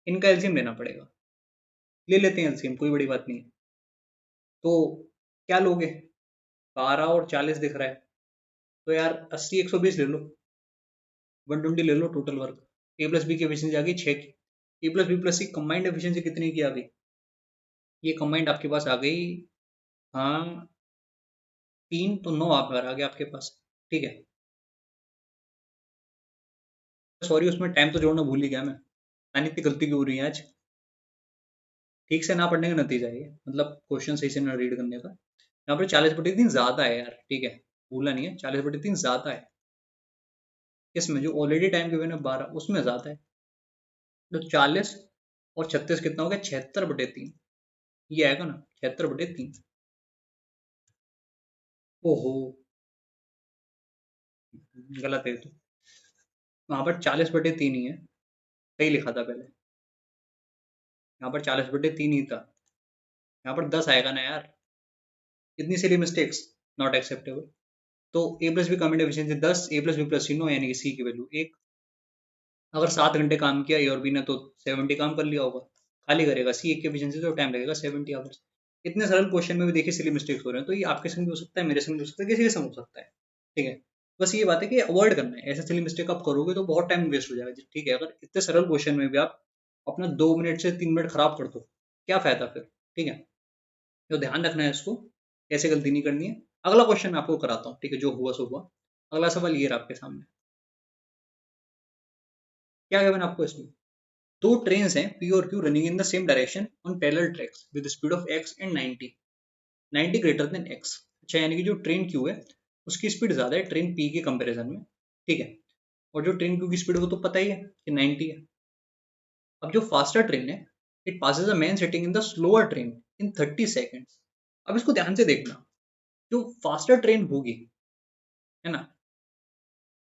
Speaker 1: इनका एलसीएम लेना पड़ेगा, ले लेते हैं एलसीएम, कोई बड़ी बात नहीं है। तो क्या लोगे, 12 और 40 दिख रहा है, तो यार 80 120 ले लो, 120 ले लो total work. A plus B की एफिशिएंसी आ गई 6 की, A plus B plus C combined efficiency कितनी की आ गई, ये कंबाइंड आपके पास आ गई, हाँ 3 तो 9 आप आ गया आपके पास। ठीक है, सॉरी उसमें टाइम तो जोड़ना भूल ही गया मैं, यानी इतनी गलती क्यों हो रही है आज, ठीक से ना पढ़ने का नतीजा है ये, मतलब क्वेश्चन सही से ना रीड करने का। यहाँ पर 40/3 ज्यादा है यार, ठीक है, भूला नहीं है, 40/3 ज्यादा है, इसमें जो ऑलरेडी टाइम गिवन है 12 उसमें ज्यादा है। तो 40 और 36 कितना हो गया, 76/3, ये आएगा ना 76/3। ओहो, गलत है तो, वहां पर 40/3 ही है, सही लिखा था पहले, यहाँ पर 40/3 ही था, यहाँ पर 10 आएगा ना यार, इतनी सिली मिस्टेक्स नॉट एक्सेप्टेबल। तो ए प्लस बी कमेंट एफिशिएंसी 10, ए प्लस बी प्लस सी 9 यानी कि सी की वैल्यू 1। अगर 7 घंटे काम किया ए और बी ने तो 70 काम कर लिया होगा, खाली करेगा सी एक की एफिशिएंसी तो टाइम लगेगा 70 आवर्स। इतने सरल क्वेश्चन में भी देखिए सिली मिस्टेक्स हो रहे हैं, तो ये आपके संग भी हो सकता है, मेरे संग भी हो सकता है, किसी के संग हो सकता है। ठीक है, बस ये बात है कि अवॉइड करना है, ऐसे सिली मिस्टेक आप करोगे तो बहुत टाइम वेस्ट हो जाएगा। ठीक है, अगर इतने सरल क्वेश्चन में भी आप अपना 2 मिनट से 3 मिनट खराब कर दो, क्या फायदा फिर। ठीक है, तो ध्यान रखना है इसको, ऐसे गलती नहीं करनी है। अगला क्वेश्चन मैं आपको कराता हूँ, ठीक है, जो हुआ सो हुआ। अगला सवाल ये रहा आपके सामने, क्या गिवन आपको इसमें, दो ट्रेन हैं पी और Q running in the same direction on parallel tracks with speed of x and 90 greater than x। अच्छा, यानी कि जो ट्रेन क्यू है उसकी स्पीड ज्यादा है ट्रेन पी के कंपैरिजन में। ठीक है, और जो ट्रेन क्यू की स्पीड है वो तो पता ही है कि 90 है। अब जो फास्टर ट्रेन है, it passes a man sitting in the slower train in 30 seconds. अब इसको ध्यान से देखना, जो फास्टर ट्रेन होगी, है ना,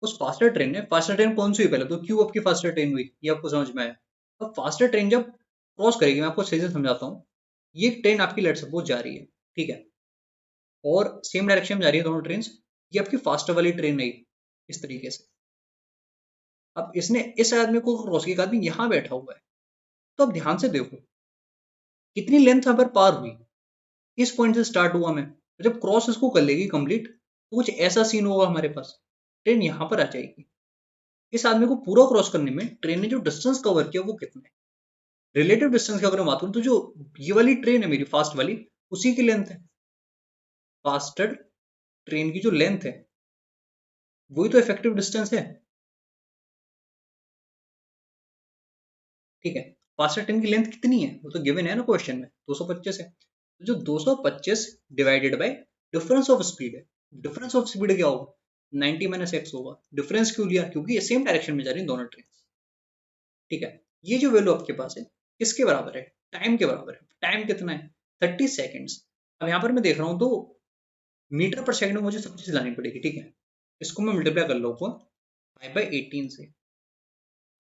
Speaker 1: उस फास्टर ट्रेन ने, फास्टर ट्रेन कौन सी हुई पहले, तो क्यू आपकी फास्टर ट्रेन हुई, ये आपको समझ में आया। अब फास्टर ट्रेन जब क्रॉस करेगी, मैं आपको सही से समझाता हूँ, ये ट्रेन आपकी लेट सपोज जा रही है, ठीक है, और सेम डायरेक्शन में जा रही है दोनों ट्रेन, ये आपकी फास्टर वाली ट्रेन नहीं, इस तरीके से। अब इसने इस आदमी को क्रॉस किया, एक आदमी यहाँ बैठा हुआ है, तो अब ध्यान से देखो कितनी लेंथ यहाँ पर पार हुई, इस पॉइंट से स्टार्ट हुआ मैं, जब क्रॉस इसको कर लेगी कंप्लीट तो कुछ ऐसा सीन होगा हमारे पास, ट्रेन यहाँ पर आ जाएगी। इस आदमी को पूरा क्रॉस करने में ट्रेन ने जो डिस्टेंस कवर किया वो कितना है, रिलेटिव डिस्टेंस की अगर मैं बात करूं तो जो ये वाली ट्रेन है मेरी फास्ट वाली, उसी की लेंथ है, फास्टर ट्रेन की जो लेंथ है वही तो इफेक्टिव डिस्टेंस है। ठीक है, फास्टर ट्रेन की लेंथ कितनी है वो तो गिवन है ना क्वेश्चन में, 225 है, तो जो 225 divided by difference of speed है, डिफरेंस ऑफ स्पीड क्या होगा, 90 - x होगा। डिफरेंस क्यों लिया, क्योंकि ये सेम डायरेक्शन में जा रही है दोनों ट्रेन। ठीक है, ये जो वैल्यू आपके पास है किसके बराबर है, टाइम के बराबर है। टाइम कितना है, 30 सेकेंड्स। अब यहाँ पर मैं देख रहा हूँ तो मीटर पर सेकंड में मुझे सब चीज लानी पड़ेगी। ठीक है, इसको मैं मल्टीप्लाई कर लूंगा 5/18 से,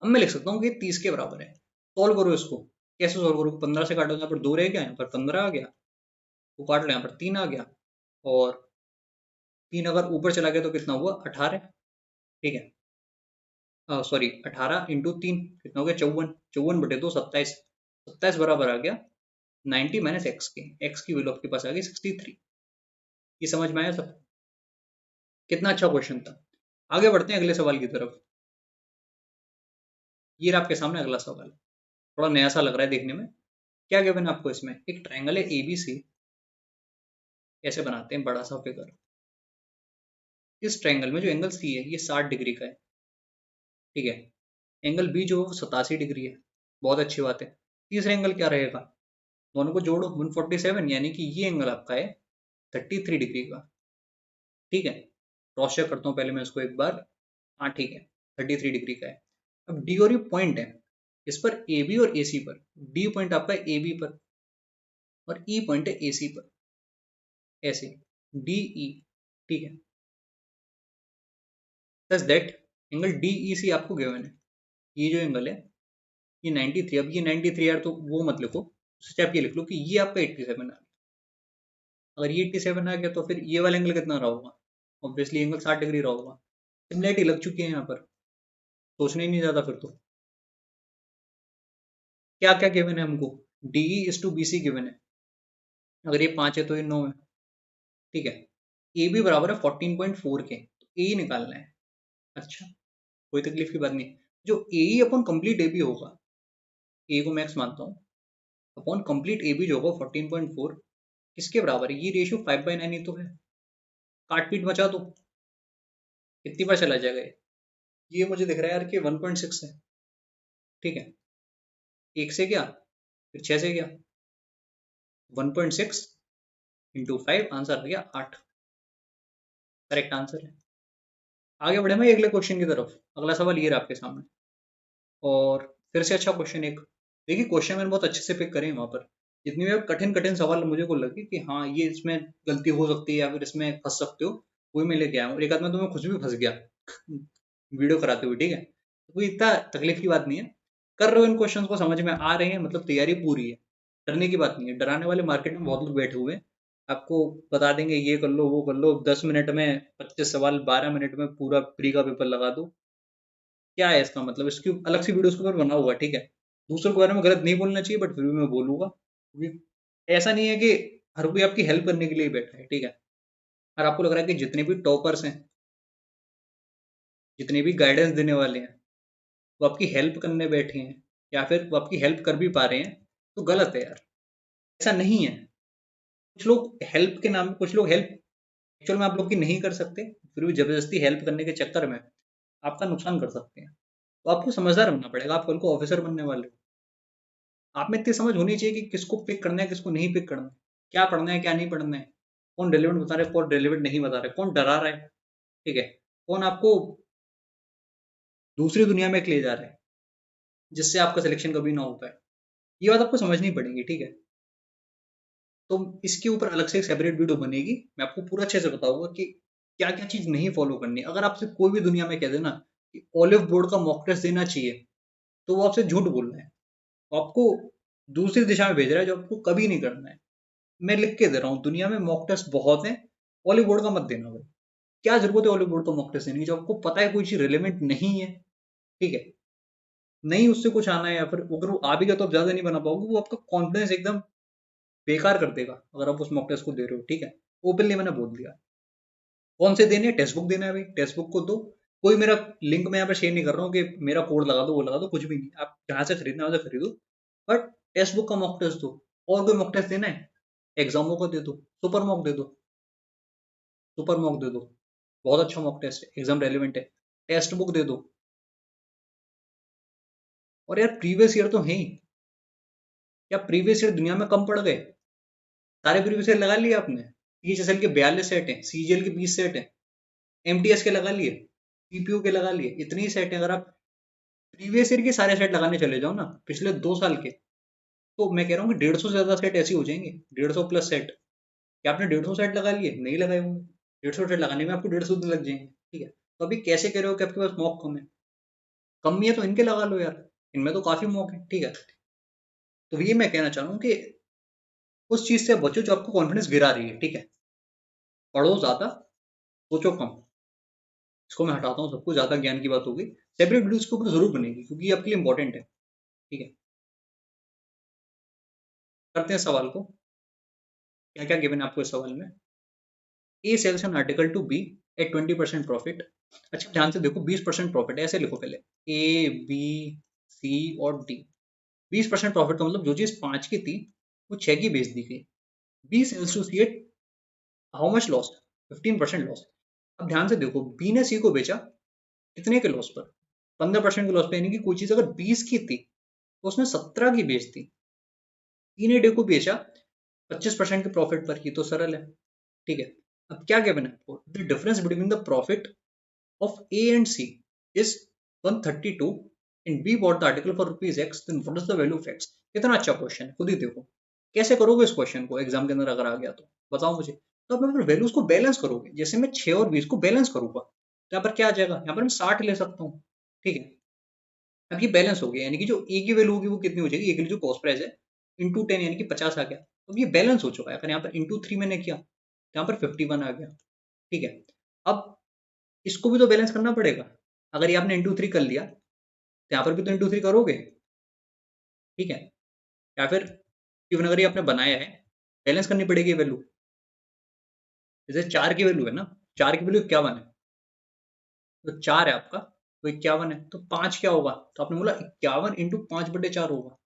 Speaker 1: अब मैं लिख सकता हूँ कि 30 के बराबर है। सॉल्व करो इसको, कैसे सॉल्व करोगे? 15 से काटो, यहाँ पर 2 रह गया, यहाँ पर 15 आ गया, वो काट लो, यहाँ पर 3 आ गया, और 3 अगर ऊपर चला गया तो कितना हुआ? 18, ठीक है। सॉरी, 18 इंटू 3 कितना हो गया? 54, 54/2 27, 27 बराबर आ गया 90 माइनस एक्स के, एक्स की वैल्यू आपके पास आ गई 63। ये समझ में आया सब? कितना अच्छा क्वेश्चन था। आगे बढ़ते हैं अगले सवाल की तरफ। ये रहा आपके सामने अगला सवाल, थोड़ा नया सा लग रहा है देखने में। क्या गिवन है आपको इसमें? एक ट्रायंगल है एबीसी, कैसे बनाते हैं बड़ा सा फिगर। इस ट्रायंगल में जो एंगल सी है ये 60 डिग्री का है, ठीक है। एंगल बी जो 87 डिग्री है, बहुत अच्छी बात है। तीसरा एंगल क्या रहेगा? दोनों को जोड़ो, 147, यानी कि ये एंगल आपका है 33 डिग्री का, ठीक है। क्रॉस चेक करता हूँ पहले मैं इसको एक बार। हाँ ठीक है, 33 डिग्री का है। अब डी और ये पॉइंट है, इस पर ए बी और ए सी पर, डी पॉइंट आपका है ए बी पर और ई पॉइंट है ए सी पर, ऐसे डी ई, ठीक है। दस दैट एंगल डी ई सी आपको गिवन है। ये जो एंगल है ये 93, अब ये 93 यार तो वो मत लिखो, उससे आप ये लिख लो कि ये आपका 87 आ गया। अगर ये 87 आ गया तो फिर ये वाला एंगल कितना रहा होगा? ऑब्वियसली एंगल 60 डिग्री रहा होगा। सिमिलरिटी लग चुकी है यहाँ पर, सोचना ही नहीं ज्यादा फिर तो। क्या क्या गिवन है हमको? DE is two B C given है, अगर ये 5 है तो ये 9 है, ठीक है। ए बी बराबर है 14.4 के, तो ए ही निकालना है। अच्छा, कोई तकलीफ की बात नहीं। जो A E upon complete A B होगा, ए को मैक्स मानता हूँ, अपॉन कंप्लीट ए बी जो होगा 14.4, किसके बराबर है? ये रेशियो 5/9 ही तो है। काट पीट मचा दो, कितनी बार चला जाएगा ये मुझे दिख रहा है यार कि 1.6 है, ठीक है। एक से गया, फिर 6 से गया, 1.6 इंटू 5, आंसर आ गया 8, करेक्ट आंसर है। आगे बढ़े मैं अगले क्वेश्चन की तरफ। अगला सवाल ये रहा आपके सामने, और फिर से अच्छा क्वेश्चन एक। देखिए क्वेश्चन मैंने बहुत अच्छे से पिक करे हैं वहां पर। जितनी भी कठिन कठिन सवाल मुझे को लगे कि हाँ ये इसमें गलती हो सकती है या फिर इसमें फंस सकते हो, वही मैं लेके आया हूँ। एक आध में तो मैं खुद भी फंस गया वीडियो कराते हुए, ठीक है। तो कोई इतना तकलीफ की बात नहीं है, कर रहे हो इन क्वेश्चन को, समझ में आ रहे हैं, मतलब तैयारी पूरी है। डरने की बात नहीं है, डराने वाले मार्केट में बहुत लोग बैठे हुए हैं। आपको बता देंगे ये कर लो वो कर लो, 10 मिनट में 25 सवाल, 12 मिनट में पूरा प्री का पेपर लगा दो। क्या है इसका मतलब? इसकी अलग से वीडियो उसके ऊपर बना हुआ है, ठीक है। दूसरों के बारे में गलत नहीं बोलना चाहिए, बट फिर भी मैं बोलूंगा, क्योंकि ऐसा नहीं है कि हर कोई आपकी हेल्प करने के लिए बैठा है, ठीक है। और आपको लग रहा है कि जितने भी टॉपर्स हैं, जितने भी गाइडेंस देने वाले हैं, वो आपकी हेल्प करने बैठे हैं, या फिर वो आपकी हेल्प कर भी पा रहे हैं, तो गलत है यार। ऐसा नहीं है। कुछ लोग हेल्प के नाम पे, कुछ लोग हेल्प एक्चुअल में आप लोग की नहीं कर सकते, फिर भी जबरदस्ती हेल्प करने के चक्कर में आपका नुकसान कर सकते हैं। तो आपको समझदार बनना पड़ेगा, आप कल को ऑफिसर बनने वाले हो। आप में इतनी समझ होनी चाहिए कि किसको पिक करना है, किसको नहीं पिक करना है, क्या पढ़ना है क्या नहीं पढ़ना है, कौन रेलिवेंट बता रहा है कौन रेलिवेंट नहीं बता रहा है, कौन डरा रहा है, ठीक है, कौन आपको दूसरी दुनिया में ले जा रहा है जिससे आपका सिलेक्शन कभी ना हो पाए। ये बात आपको समझनी पड़ेगी, ठीक है। तो इसके ऊपर अलग से एक सेपरेट वीडियो बनेगी, मैं आपको पूरा अच्छे से बताऊंगा कि क्या क्या चीज नहीं फॉलो करनी। अगर आपसे कोई भी दुनिया में कह देना कि ऑलिव बोर्ड का मॉक टेस्ट देना चाहिए, तो वो आपसे झूठ बोल रहा है, वो आपको दूसरी दिशा में भेज रहा है जो आपको कभी नहीं करना है। मैं लिख के दे रहा हूँ, दुनिया में मॉक टेस्ट बहुत है, ऑलिव बोर्ड का मत देना भाई। क्या जरूरत है ऑलिव बोर्ड का मॉक टेस्ट देने की जब आपको पता है कोई चीज रिलेवेंट नहीं है, ठीक है। नहीं उससे कुछ आना है, या फिर अगर वो आ भी गया तो आप ज्यादा नहीं बना पाओगे, वो आपका कॉन्फिडेंस एकदम बेकार कर देगा अगर आप उस मॉक टेस्ट को दे रहे हो, ठीक है। ओपनली मैंने बोल दिया। कौन से देने? टेक्स्ट बुक देना है भाई, टेक्स्ट बुक को दो। कोई मेरा लिंक मैं यहाँ पे शेयर नहीं कर रहा हूँ कि मेरा कोड लगा दो वो लगा दो, कुछ भी नहीं, आप जहाँ से खरीदना है वहां से खरीदो, बट टेक्स्ट बुक का मॉक टेस्ट दो। और कोई मॉक टेस्ट देना है? एग्जामों को दे दो, सुपर मॉक दे दो, सुपर मॉक दे दो, बहुत अच्छा मॉक टेस्ट है, एग्जाम रेलिवेंट है। टेक्स्ट बुक दे दो। और यार प्रीवियस ईयर तो है ही, या प्रीवियस ईयर दुनिया में कम पड़ गए? सारे प्रीवियस ईयर लगा लिए आपने? सीएचएसएल के 42 सेट हैं, सीजीएल के 20 सेट हैं, एमटीएस के लगा लिए, सीपीयू के लगा लिए, इतनी ही सेट है। अगर आप प्रीवियस ईयर के सारे सेट लगाने चले जाओ ना, पिछले 2 साल के, तो मैं कह रहा हूँ कि 150 से ज्यादा सेट ऐसे हो जाएंगे, 150 प्लस सेट। क्या आपने 150 सेट लगा लिए? नहीं लगाए होंगे। 150 सेट लगाने में आपको 150 दिन लग जाएंगे, ठीक है। तो अभी कैसे कह रहे हो कि आपके पास मॉक कम है? कम ही है तो इनके लगा लो यार, इनमें तो काफी मॉक है, ठीक है। तो ये मैं कहना चाह रहा हूँ कि उस चीज से बचो जो आपको कॉन्फिडेंस गिरा रही है, ठीक है। पढ़ो ज्यादा, सोचो कम। इसको मैं हटाता हूँ, सबको ज्यादा ज्ञान की बात होगी। सेपरेट वीडियो इसके ऊपर जरूर बनेगी क्योंकि ये आपके लिए इंपॉर्टेंट है, ठीक है। करते हैं सवाल को। क्या क्या गिवन है आपको इस सवाल में? A sells an article to B at 20% profit. अच्छा ध्यान से देखो, 20% प्रॉफिट है, ऐसे लिखो पहले। ए बी सी और डी। 20% प्रॉफिट का मतलब जो चीज 5 की थी वो 6 की बेच दी गई। B sells to C at how much loss? 15% loss. अब ध्यान से देखो, बी ने सी को बेचा कितने के लॉस पर? 15% के लॉस पे, यानी कि कोई चीज अगर 20 की थी तो उसने 17 की बेच दी। सी ने डे को बेचा 25% के प्रॉफिट पर। ये तो सरल है, ठीक है। अब क्या गिवन है आपको? The difference between the profit of A and C is 132 and B bought the article for rupees X, then what is the value of X? कितना अच्छा क्वेश्चन है, खुद ही देखो। कैसे करोगे इस क्वेश्चन को एग्जाम के अंदर अगर आ गया तो बताओ मुझे। तो अब मैं वैल्यूज को बैलेंस करोगे, जैसे मैं 6 और 20 को बैलेंस करूंगा तो यहाँ पर क्या आ जाएगा? यहाँ पर मैं 60 ले सकता हूँ, ठीक है। अब ये बैलेंस हो गया, यानी कि जो ए की वैल्यू होगी वो कितनी हो जाएगी? ए की जो कॉस्ट प्राइस है इंटू 10, यानी कि 50 आ गया। अब ये बैलेंस हो चुका है। अगर यहाँ पर इंटू 3 मैंने किया तो यहाँ पर 51 आ गया, ठीक है। अब इसको भी तो बैलेंस करना पड़ेगा। अगर ये आपने इंटू 3 कर लिया तो यहाँ पर भी तो इंटू 3 करोगे, ठीक है। या फिर इवन अगर ये आपने बनाया है, बैलेंस करनी पड़ेगी वैल्यू। जैसे 4 की वैल्यू है ना, 4 की वैल्यू 51 है, तो 4 है आपका, तो 51 है, तो 5 क्या होगा? तो आपने बोला 51 इंटू 5/4 होगा।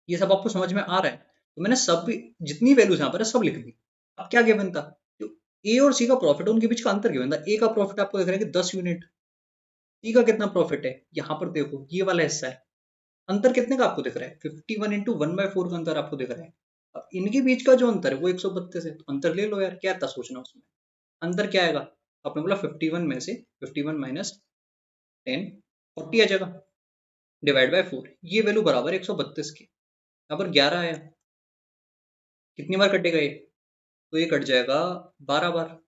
Speaker 1: ये सब आपको समझ में आ रहा है? तो मैंने सब जितनी वैल्यूज यहाँ पर है सब लिख दी। अब क्या गिवन था? जो ए और सी का प्रॉफिट है उनके बीच का अंतर गिवन था। ए का प्रॉफिट आपको दिख रहा है कि 10 यूनिट। सी का कितना प्रॉफिट है? यहाँ पर देखो, ये वाला हिस्सा है। अंतर कितने का आपको दिख रहा है? 51 इंटू 1/4 का अंतर आपको दिख रहा है। अब इनके बीच का जो अंतर है वो 132 है, तो अंतर ले लो यार, क्या था सोचना उसमें। अंतर क्या आएगा? आपने बोला 51 में से 51 माइनस 10, 40 आ जाएगा, डिवाइड बाय 4। ये वैल्यू बराबर है 132 की। यहाँ पर 11 आया। कितनी बार कटेगा ये? तो ये कट जाएगा 12 बार।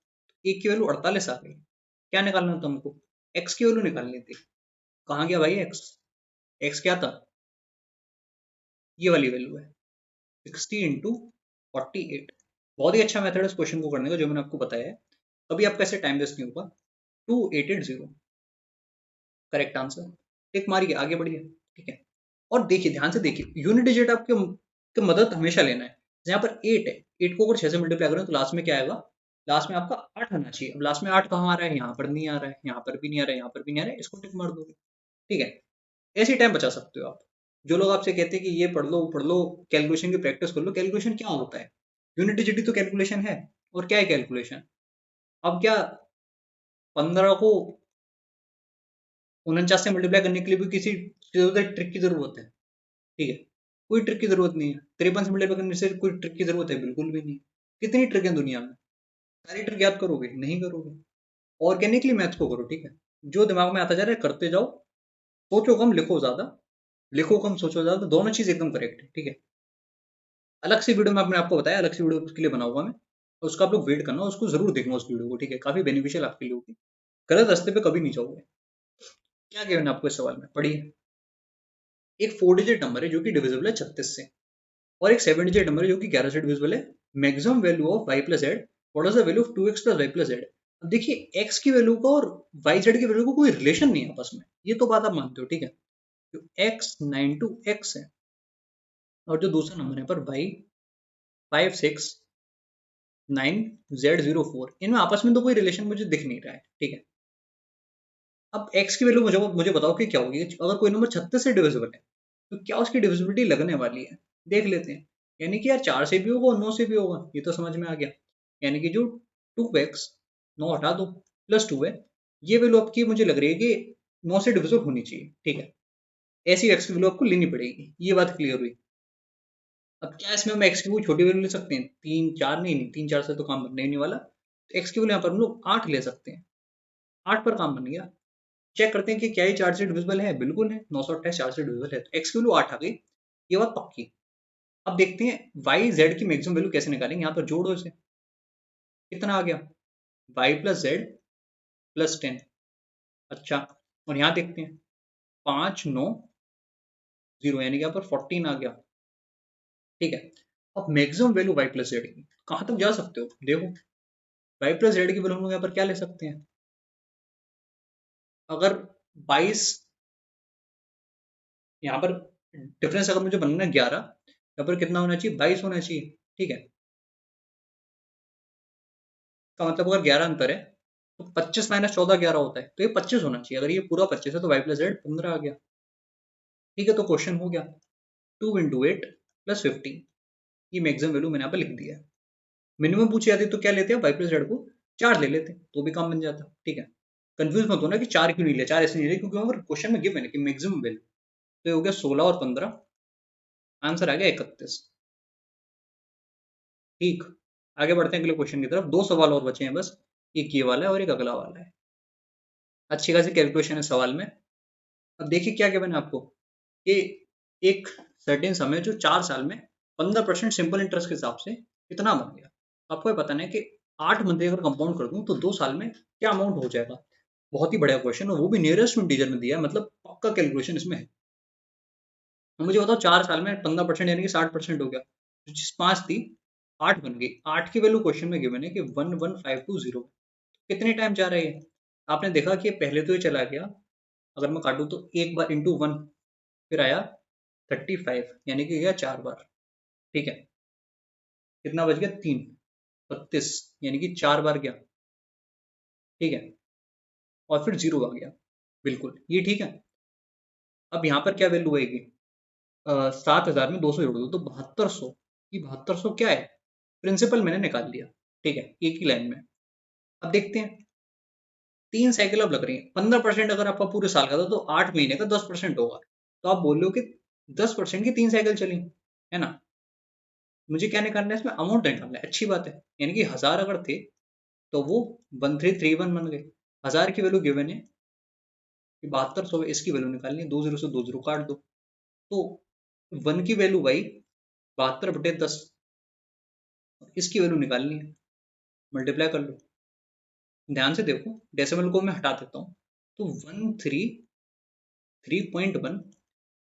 Speaker 1: एक की वैल्यू 48 आ गई। क्या निकालना था हमको? एक्स की वैल्यू निकालनी थी। कहाँ गया भाई एक्स? एक्स क्या था? ये वाली वैल्यू है 60 इंटू 48। बहुत ही अच्छा मेथड है इस क्वेश्चन को करने का जो मैंने आपको बताया है। कभी आपका ऐसे टाइम वेस्ट नहीं होगा। 2880 करेक्ट आंसर। टिक मारिए, आगे बढ़िए, ठीक है। और देखिए, ध्यान से देखिए, यूनिट डिजिट आपके की मदद हमेशा लेना है। यहाँ पर 8 है, 8 को अगर 6 से मल्टीप्लाई करें तो लास्ट में क्या आएगा? लास्ट में आपका 8 आना चाहिए। अब लास्ट में 8 कहाँ आ रहा है? यहाँ पर नहीं आ रहा है, यहाँ पर भी नहीं आ रहा है, यहाँ पर भी नहीं आ रहा है, इसको टिक मार दोगे, ठीक है। ऐसे टाइम बचा सकते हो आप। जो लोग आपसे कहते हैं कि ये पढ़ लो वो पढ़ लो, कैलकुलेशन की प्रैक्टिस कर लो, कैलकुलेशन क्या होता है? यूनिट डिजिट ही तो कैलकुलेशन है। और क्या है कैलकुलेशन? अब क्या 15 को 49 से मल्टीप्लाई करने के लिए भी किसी ट्रिक की जरूरत है? ठीक है, कोई ट्रिक की जरूरत नहीं है। 53 से मल्टीप्लाई करने से कोई ट्रिक की जरूरत है? बिल्कुल भी नहीं। कितनी ट्रिक है दुनिया में? सारी ट्रिक याद करोगे? नहीं करोगे। ऑर्गेनिकली मैथ्स को करो, ठीक है। जो दिमाग में आता जा रहा है करते जाओ। सोचो कम, लिखो ज्यादा। लिखो कम, सोचो ज्यादा, दोनों चीज एकदम करेक्ट है, ठीक है। अलग से वीडियो में आपने आपको बताया, अलग से वीडियो उसके लिए बनाऊंगा मैं, तो उसका आप लोग वेट करना, उसको जरूर देखना उस वीडियो को, ठीक है। काफी बेनिफिशियल आपके लिए होगी। गलत रास्ते पे कभी नहीं जाओगे। क्या गिवन है आपको इस सवाल में? पढ़िए। एक 4 डिजिट नंबर है जो कि डिविजिबल है 36 से, और एक 7 डिजिट नंबर है जो कि 11 से डिविजिबल है। Maximum value of y plus Z, what is the value of 2x plus y plus Z? अब देखिए, x की वैल्यू का और y z की वैल्यू का कोई रिलेशन नहीं है आपस में, ये तो बात आप मानते हो, ठीक है। तो x 92x है, और जो दूसरा नंबर है पर y 569z04, इनमें आपस में तो कोई रिलेशन मुझे दिख नहीं रहा है, ठीक है। अब x की वैल्यू मुझे मुझे बताओ कि क्या होगी अगर कोई नंबर 36 से डिविजिबल है, तो क्या उसकी डिविजिबिलिटी लगने वाली है? देख लेते हैं। यानी कि यार 4 से भी होगा और 9 से भी होगा, ये तो समझ में आ गया। यानी कि जो 2x, 9 हटा दो, प्लस 2 है, ये वैल्यू आपकी मुझे लग रही है कि 9 से डिविजिबल होनी चाहिए, ठीक है। ऐसी x की वैल्यू आपको लेनी पड़ेगी, ये बात क्लियर हुई। अब क्या इसमें हम x की कोई छोटी वैल्यू ले सकते हैं? 3 4 नहीं, नहीं 3 4 से तो काम बनने ही नहीं वाला। तो x की वैल्यू यहाँ पर हम लोग 8 ले सकते हैं। 8 पर काम बन गया। चेक करते हैं कि क्या ये 4 से डिविजिबल है? बिल्कुल है, 928 4 से डिविजिबल है, तो x की वैल्यू 8 आ गई, ये बात पक्की। अब देखते हैं y z की मैक्सिमम वैल्यू कैसे निकालेंगे। यहाँ पर जोड़ो इसे, कितना आ गया? y plus Z plus 10। अच्छा, और यहाँ देखते हैं 5 9 0, यानी कि यहाँ पर 14 आ गया। ठीक है। अब maximum value y plus z की कहाँ तक जा सकते हो देखो, वाई प्लस जेड की वैल्यू हम लोग यहाँ पर क्या ले सकते हैं, अगर 22, यहाँ पर डिफरेंस अगर मुझे बनना है 11, यहाँ पर कितना होना चाहिए, 22 होना चाहिए, ठीक है। का मतलब अगर 11 अंतर है तो 25 माइनस 14 11 होता है, तो ये 25 होना चाहिए। अगर ये पूरा 25 है तो वाई प्लस जेड 15 आ गया, ठीक है। तो क्वेश्चन हो गया 2 × 8 + 15, ये मैक्सिमम वैल्यू मैंने यहाँ पर लिख दिया है। मिनिमम पूछी जाती तो क्या लेते हैं, वाई प्लस जेड को 4 ले लेते तो भी काम बन जाता, ठीक है। कंफ्यूज मत होना कि 4 क्यों नहीं लिया, 4 ऐसे नहीं लिया क्योंकि वहां पर क्वेश्चन में गिवन है कि मैक्सिमम वैल्यू। तो ये हो गया 16 और 15, आंसर आ गया 31, ठीक। आगे बढ़ते हैं अगले क्वेश्चन की तरफ, दो सवाल और बचे हैं बस, एक ये वाला है और एक अगला वाला है। अच्छी खासी कैलकुलेशन है सवाल में। अब देखिए क्या गिवन है आपको, कि एक सर्टेन समय जो 4 साल में 15% सिंपल इंटरेस्ट के हिसाब से कितना बन गया। आपको ये पता है कि 8 मंथ अगर कंपाउंड कर दूं तो 2 साल में क्या अमाउंट हो जाएगा। बहुत ही बढ़िया क्वेश्चन है, वो भी नियरेस्ट इंटीजर में दिया है, मतलब पक्का कैलकुलेशन इसमें है। अब मुझे बताओ 4 साल में 15% यानी कि 60% हो गया, जो चीज 5 थी 8 बन गई। 8 की वैल्यू क्वेश्चन में गिवन है कि 11520, कितने टाइम जा रही है। आपने देखा कि पहले तो ये चला गया, अगर मैं काटूं तो एक बार इंटू 1, फिर आया 35 यानी कि गया 4 बार, ठीक है। कितना बच गया 3, 32 यानी कि 4 बार गया, ठीक है। और फिर 0 आ गया, बिल्कुल ये ठीक है। अब यहाँ पर क्या वैल्यू आएगी, 7,000 में 200 जोड़ दो तो 7200, ये 7200 क्या है, प्रिंसिपल मैंने निकाल लिया, ठीक है, एक ही लाइन में। अब देखते हैं 3 साइकिल अब लग रही है, 15% अगर आपका पूरे साल का था तो 8 महीने का 10% होगा। तो आप बोल रहे हो कि 10% की 3 साइकिल चली, है ना। मुझे क्या निकालना है इसमें, अमाउंट निकालना है, अच्छी बात है। यानी कि 1000 अगर थे तो वो 1331 बन गए। 1000 की वैल्यू गिवन है कि 7200, इसकी वैल्यू निकालनी है, 20 से 20 काट दो, तो 1 की वैल्यू भाई 72/10, इसकी वैल्यू निकालनी है, मल्टीप्लाई कर लो। ध्यान से देखो, डेसिमल को मैं हटा देता हूँ, तो 133.1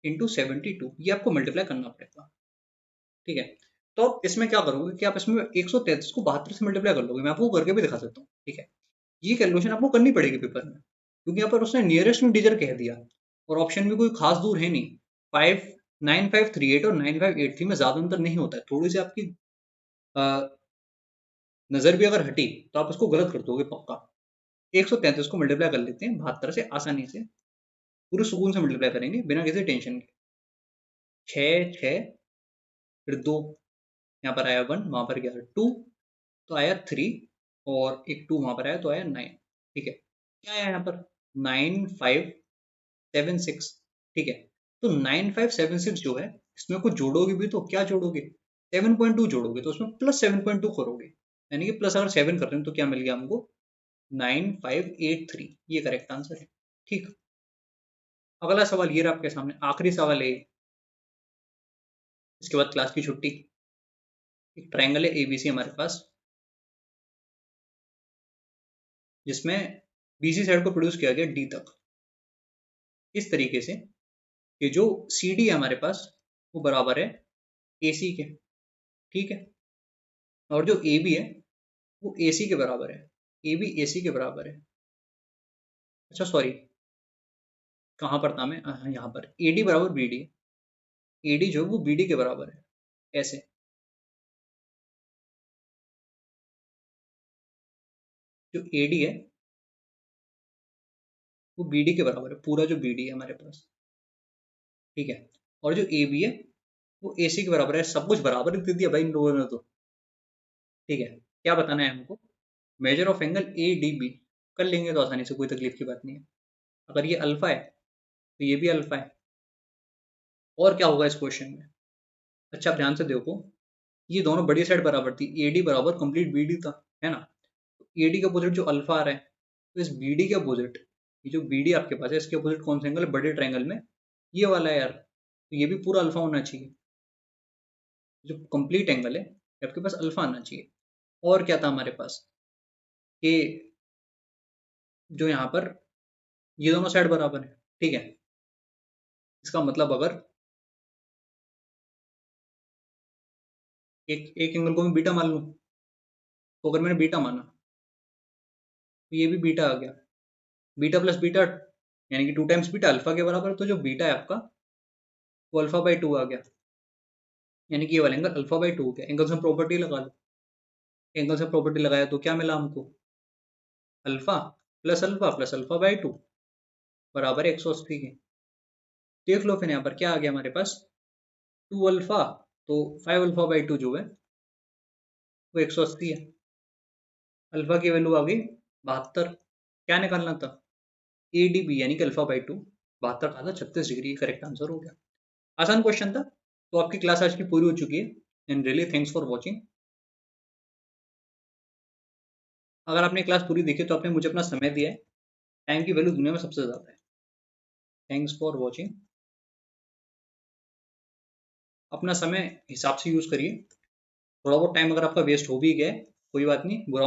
Speaker 1: इंटू 72, ये आपको मल्टीप्लाई करना पड़ेगा, ठीक है। तो आप इसमें क्या करोगे कि आप इसमें 133 को 72 से मल्टीप्लाई कर लोगे, मैं आपको करके भी दिखा सकता हूँ, ठीक है। ये कैलकुलेशन आपको करनी पड़ेगी पेपर में, क्योंकि यहाँ पर उसने नियरेस्ट इंटीजर कह दिया और ऑप्शन भी कोई खास दूर है नहीं। 9538 और 9583 में ज्यादा अंतर नहीं होता है, थोड़ी सी आपकी नजर भी अगर हटी तो आप उसको गलत कर दोगे पक्का। 133 को मल्टीप्लाई कर लेते हैं 72 से, आसानी से पूरे सुकून से मल्टीप्लाई करेंगे बिना किसी टेंशन के। 6 6 फिर 2, यहाँ पर आया 1, वहां पर गया 2, तो आया 3, और एक 2 वहां पर आया तो आया 9, ठीक है। क्या आया यहाँ पर 9576, ठीक है। तो 9576 जो है, इसमें कुछ जोड़ोगे भी तो क्या जोड़ोगे, 7.2 जोड़ोगे, तो उसमें +7.2 करोगे, यानी कि प्लस अगर 7 कर रहे हैं तो क्या मिल गया हमको, 9583, ये करेक्ट आंसर है, ठीक। अगला सवाल ये रहा आपके सामने, आखिरी सवाल है ये। इसके बाद क्लास की छुट्टी। एक ट्रायंगल है एबीसी हमारे पास, जिसमें बीसी साइड को प्रोड्यूस किया गया डी तक, इस तरीके से कि जो सी डी है हमारे पास वो बराबर है ए सी के, ठीक है। और जो ए बी है वो ए सी के बराबर है, ए बी ए सी के बराबर है। अच्छा सॉरी, कहाँ पर था मैं, यहाँ पर ए डी बराबर बी डी, ए डी जो है वो बी डी के बराबर है, ऐसे। जो ए डी है वो बी डी के बराबर है, पूरा जो बी डी है हमारे पास, ठीक है। और जो ए बी है वो ए सी के बराबर है, सब कुछ बराबर ही दे दिया भाई इन लोगों ने तो, ठीक है। क्या बताना है हमको, measure of angle A D B, कर लेंगे तो आसानी से, कोई तकलीफ की बात नहीं है। अगर ये अल्फा है तो ये भी अल्फा है। और क्या होगा इस क्वेश्चन में, अच्छा आप ध्यान से देखो, ये दोनों बड़ी साइड बराबर थी, ए डी बराबर कंप्लीट बी डी था, है ना। ए डी के अपोजिट जो अल्फा आ रहा है, तो इस बी डी के अपोजिट, ये जो बी डी आपके पास है इसके अपोजिट कौन सा एंगल है बड़े ट्रायंगल में, ये वाला है यार, तो ये भी पूरा अल्फा होना चाहिए, जो कंप्लीट एंगल है ये आपके पास अल्फा आना चाहिए। और क्या था हमारे पास, कि जो यहाँ पर ये दोनों साइड बराबर है, ठीक है। इसका मतलब अगर एक एंगल को मैं बीटा मान लूँ, तो अगर मैंने बीटा माना तो ये भी बीटा आ गया, बीटा प्लस बीटा यानी कि 2 टाइम्स बीटा अल्फा के बराबर है, तो जो बीटा है आपका वो अल्फा बाई 2 आ गया, यानी कि ये वाला एंगल अल्फा बाई 2 हो गया। एंगल से प्रॉपर्टी लगा लो, एंगल से प्रॉपर्टी लगाया तो क्या मिला हमको, अल्फा प्लस अल्फा बाई 2 बराबर है 180 के। देख लो फिर यहाँ पर क्या आ गया हमारे पास, 2 अल्फा, तो 5 अल्फा बाई 2 जो है वो 180 है। अल्फा की वैल्यू आ गई 72। क्या निकालना था, ए डी बी यानी कि अल्फा बाई 2 72 का था, 36 डिग्री करेक्ट आंसर हो गया। आसान क्वेश्चन था। तो आपकी क्लास आज की पूरी हो चुकी है, and really thanks for watching. अगर आपने क्लास पूरी देखी तो आपने मुझे अपना समय दिया है, टाइम की वैल्यू दुनिया में सबसे ज्यादा है। Thanks for watching. अपना समय हिसाब से यूज करिए, थोड़ा बहुत टाइम अगर आपका वेस्ट हो भी गया है कोई बात नहीं, बुरा